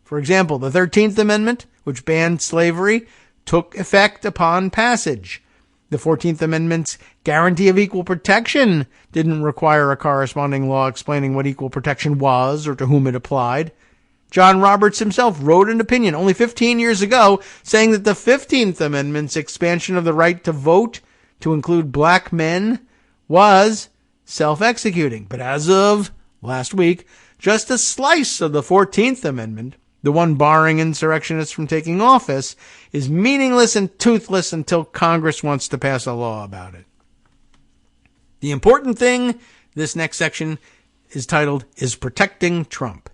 [SPEAKER 2] For example, the 13th Amendment, which banned slavery, took effect upon passage. The 14th Amendment's guarantee of equal protection didn't require a corresponding law explaining what equal protection was or to whom it applied. John Roberts himself wrote an opinion only 15 years ago saying that the 15th Amendment's expansion of the right to vote to include black men was self-executing. But as of last week, just a slice of the 14th Amendment, the one barring insurrectionists from taking office, is meaningless and toothless until Congress wants to pass a law about it. The important thing, this next section is titled, is protecting Trump.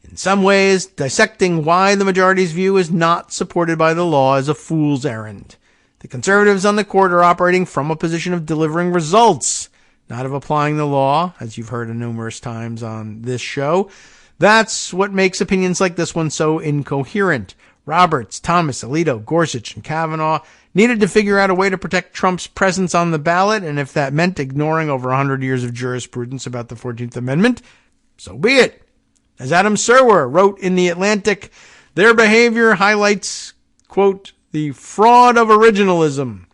[SPEAKER 2] In some ways, dissecting why the majority's view is not supported by the law is a fool's errand. The conservatives on the court are operating from a position of delivering results, not of applying the law, as you've heard numerous times on this show. That's what makes opinions like this one so incoherent. Roberts, Thomas, Alito, Gorsuch, and Kavanaugh needed to figure out a way to protect Trump's presence on the ballot, and if that meant ignoring over 100 years of jurisprudence about the 14th Amendment, so be it. As Adam Serwer wrote in The Atlantic, their behavior highlights, quote, the fraud of originalism.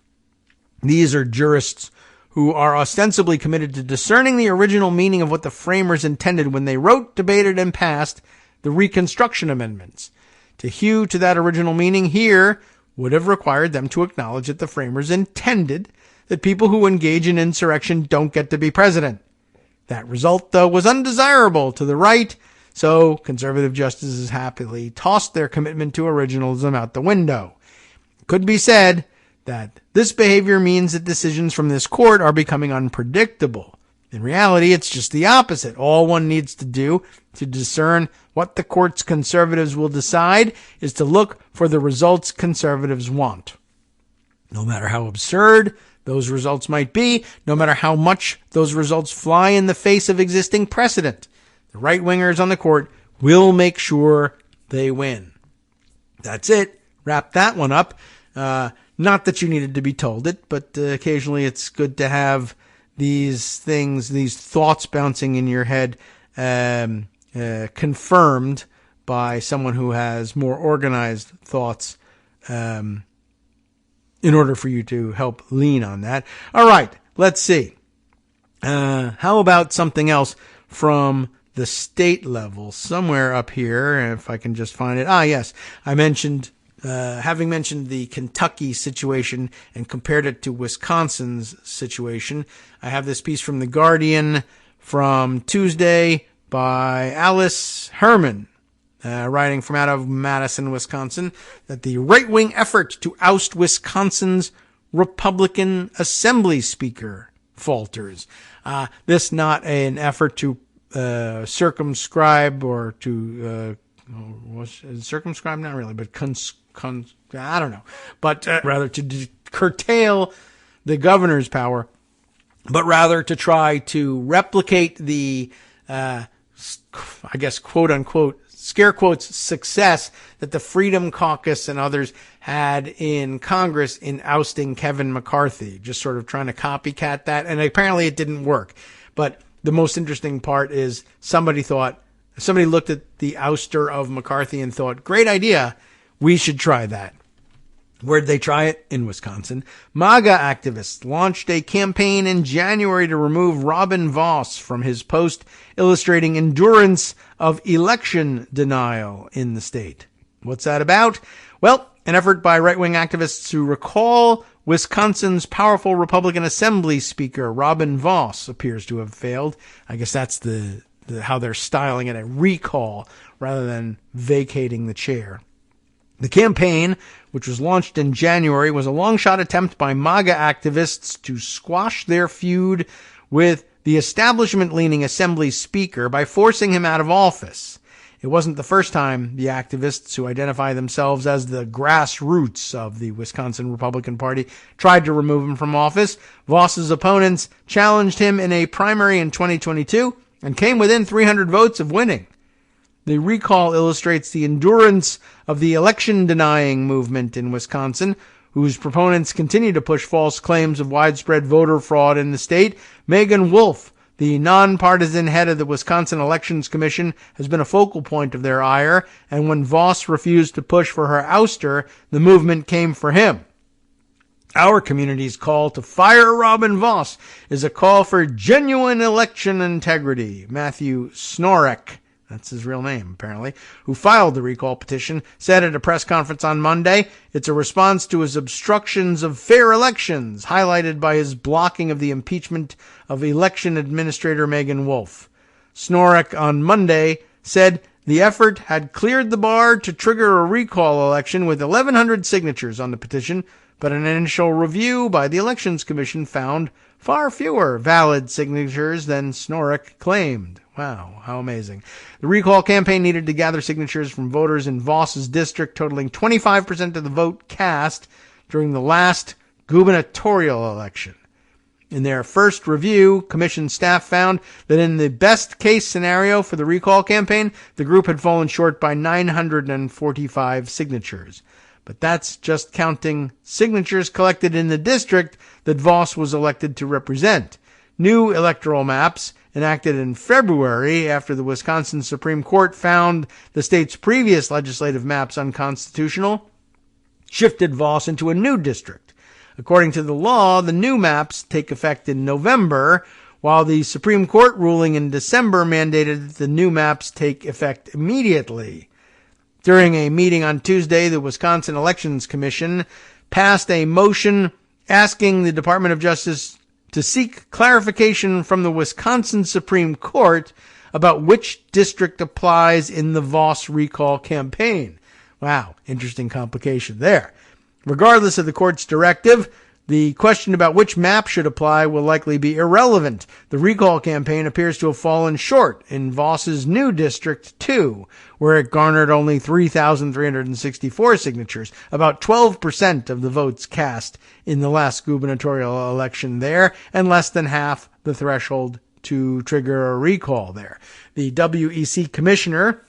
[SPEAKER 2] These are jurists who are ostensibly committed to discerning the original meaning of what the framers intended when they wrote, debated, and passed the Reconstruction Amendments. To hew to that original meaning here would have required them to acknowledge that the framers intended that people who engage in insurrection don't get to be president. That result, though, was undesirable to the right, so conservative justices happily tossed their commitment to originalism out the window. It could be said that this behavior means that decisions from this court are becoming unpredictable. In reality, it's just the opposite. All one needs to do to discern what the court's conservatives will decide is to look for the results conservatives want. No matter how absurd those results might be, no matter how much those results fly in the face of existing precedent, the right-wingers on the court will make sure they win. That's it. Wrap that one up. Not that you needed to be told it, but occasionally it's good to have these things, these thoughts bouncing in your head, confirmed by someone who has more organized thoughts, in order for you to help lean on that. All right, let's see. How about something else from the state level? Somewhere up here, if I can just find it. Yes, I mentioned, having mentioned the Kentucky situation and compared it to Wisconsin's situation, I have this piece from The Guardian from Tuesday by Alice Herman, writing from out of Madison, Wisconsin, that the right-wing effort to oust Wisconsin's Republican Assembly Speaker falters. This not an effort to circumscribe or to circumscribe, not really, but I don't know, but rather to curtail the governor's power, but rather to try to replicate the, I guess, quote unquote, scare quotes, success that the Freedom Caucus and others had in Congress in ousting Kevin McCarthy, just sort of trying to copycat that. And apparently it didn't work. But the most interesting part is somebody looked at the ouster of McCarthy and thought, great idea. We should try that. Where'd they try it? In Wisconsin. MAGA activists launched a campaign in January to remove Robin Vos from his post illustrating endurance of election denial in the state. What's that about? Well, an effort by right-wing activists to recall Wisconsin's powerful Republican Assembly Speaker, Robin Vos, appears to have failed. I guess that's how they're styling it, a recall rather than vacating the chair. The campaign, which was launched in January, was a long-shot attempt by MAGA activists to squash their feud with the establishment-leaning Assembly Speaker by forcing him out of office. It wasn't the first time the activists, who identify themselves as the grassroots of the Wisconsin Republican Party, tried to remove him from office. Voss's opponents challenged him in a primary in 2022 and came within 300 votes of winning. The recall illustrates the endurance of the election-denying movement in Wisconsin, whose proponents continue to push false claims of widespread voter fraud in the state. Megan Wolfe, the nonpartisan head of the Wisconsin Elections Commission, has been a focal point of their ire, and when Vos refused to push for her ouster, the movement came for him. Our community's call to fire Robin Vos is a call for genuine election integrity. Matthew Snorek, that's his real name, apparently, who filed the recall petition, said at a press conference on Monday, it's a response to his obstructions of fair elections, highlighted by his blocking of the impeachment of election administrator Megan Wolfe. Snorek on Monday said the effort had cleared the bar to trigger a recall election with 1,100 signatures on the petition, but an initial review by the Elections Commission found far fewer valid signatures than Snorek claimed. Wow, how amazing. The recall campaign needed to gather signatures from voters in Voss's district, totaling 25% of the vote cast during the last gubernatorial election. In their first review, commission staff found that in the best case scenario for the recall campaign, the group had fallen short by 945 signatures. But that's just counting signatures collected in the district that Voss was elected to represent. New electoral maps, enacted in February after the Wisconsin Supreme Court found the state's previous legislative maps unconstitutional, shifted Voss into a new district. According to the law, the new maps take effect in November, while the Supreme Court ruling in December mandated that the new maps take effect immediately. During a meeting on Tuesday, the Wisconsin Elections Commission passed a motion asking the Department of Justice to seek clarification from the Wisconsin Supreme Court about which district applies in the Voss recall campaign. Wow, interesting complication there. Regardless of the court's directive, the question about which map should apply will likely be irrelevant. The recall campaign appears to have fallen short in Voss's new District 2, where it garnered only 3,364 signatures, about 12% of the votes cast in the last gubernatorial election there, and less than half the threshold to trigger a recall there. The WEC commissioner,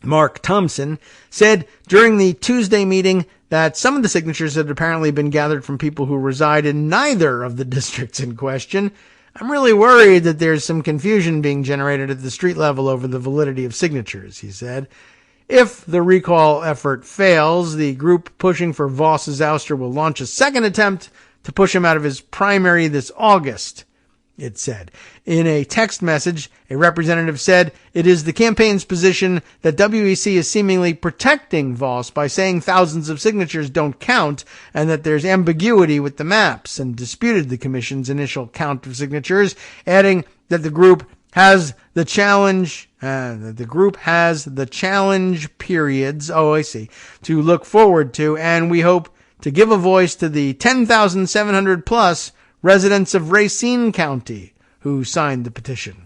[SPEAKER 2] Mark Thompson, said during the Tuesday meeting that some of the signatures had apparently been gathered from people who reside in neither of the districts in question. I'm really worried that there's some confusion being generated at the street level over the validity of signatures, he said. If the recall effort fails, the group pushing for Voss's ouster will launch a second attempt to push him out of his primary this August, it said. In a text message, a representative said, it is the campaign's position that WEC is seemingly protecting Voss by saying thousands of signatures don't count and that there's ambiguity with the maps, and disputed the commission's initial count of signatures, adding that the group has the challenge periods, to look forward to, and we hope to give a voice to the 10,700 plus residents of Racine County who signed the petition.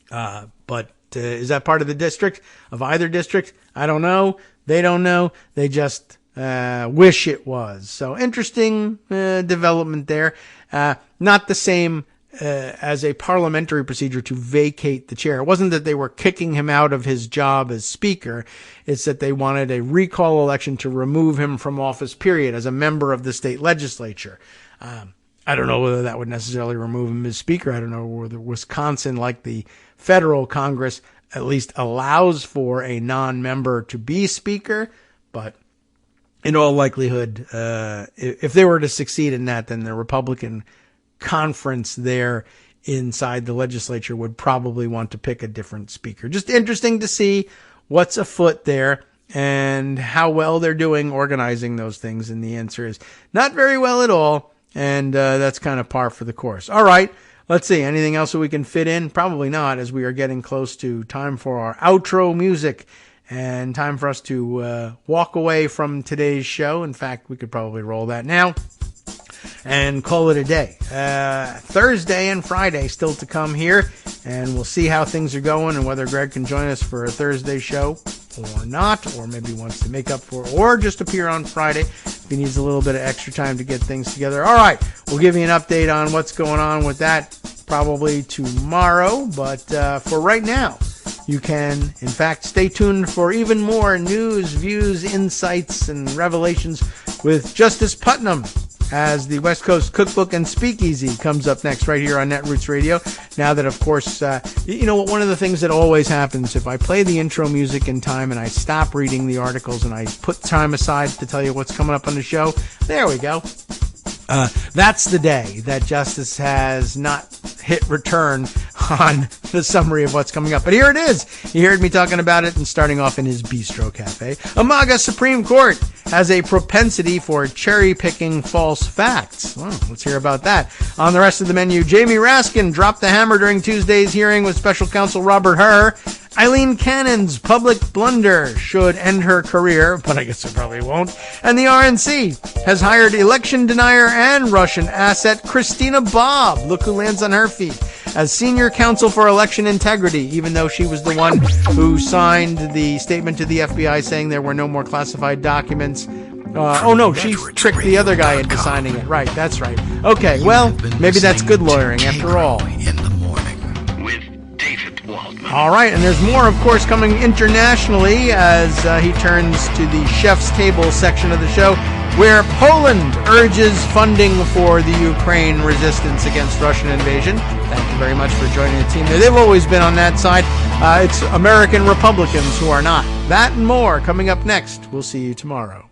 [SPEAKER 2] But is that part of the district? Of either district? I don't know. They don't know. They just wish it was. So interesting development there. Not the same as a parliamentary procedure to vacate the chair. It wasn't that they were kicking him out of his job as speaker. It's that they wanted a recall election to remove him from office, period, as a member of the state legislature. I don't know whether that would necessarily remove him as speaker. I don't know whether Wisconsin, like the federal Congress, at least allows for a non-member to be speaker. But in all likelihood, if they were to succeed in that, then the Republican conference there inside the legislature would probably want to pick a different speaker. Just interesting to see what's afoot there and how well they're doing organizing those things. And the answer is not very well at all. And that's kind of par for the course. All right. Let's see. Anything else that we can fit in? Probably not, as we are getting close to time for our outro music and time for us to walk away from today's show. In fact, we could probably roll that now and call it a day. Thursday and Friday still to come here, and we'll see how things are going and whether Greg can join us for a Thursday show or not, or maybe wants to make up for it, or just appear on Friday if he needs a little bit of extra time to get things together. All right, we'll give you an update on what's going on with that probably tomorrow, but for right now, you can, in fact, stay tuned for even more news, views, insights, and revelations with Justice Putnam as the West Coast Cookbook and Speakeasy comes up next right here on Netroots Radio. Now that, of course, one of the things that always happens, if I play the intro music in time and I stop reading the articles and I put time aside to tell you what's coming up on the show, there we go. That's the day that Justice has not hit return on the summary of what's coming up. But here it is. You heard me talking about it and starting off in his Bistro Cafe. Amaga Supreme Court has a propensity for cherry-picking false facts. Well, let's hear about that. On the rest of the menu, Jamie Raskin dropped the hammer during Tuesday's hearing with special counsel Robert Hur. Eileen Cannon's public blunder should end her career, but I guess it probably won't. And the RNC has hired election denier and Russian asset Christina Bobb, look who lands on her feet, as senior counsel for election integrity, even though she was the one who signed the statement to the FBI saying there were no more classified documents. She tricked the other guy into signing it. Right, that's right. Okay, well, maybe that's good lawyering after all.
[SPEAKER 1] In the morning with David Waldman.
[SPEAKER 2] All right, and there's more, of course, coming internationally as he turns to the chef's table section of the show, where Poland urges funding for the Ukraine resistance against Russian invasion. Thank you very much for joining the team there. They've always been on that side. It's American Republicans who are not. That and more coming up next. We'll see you tomorrow.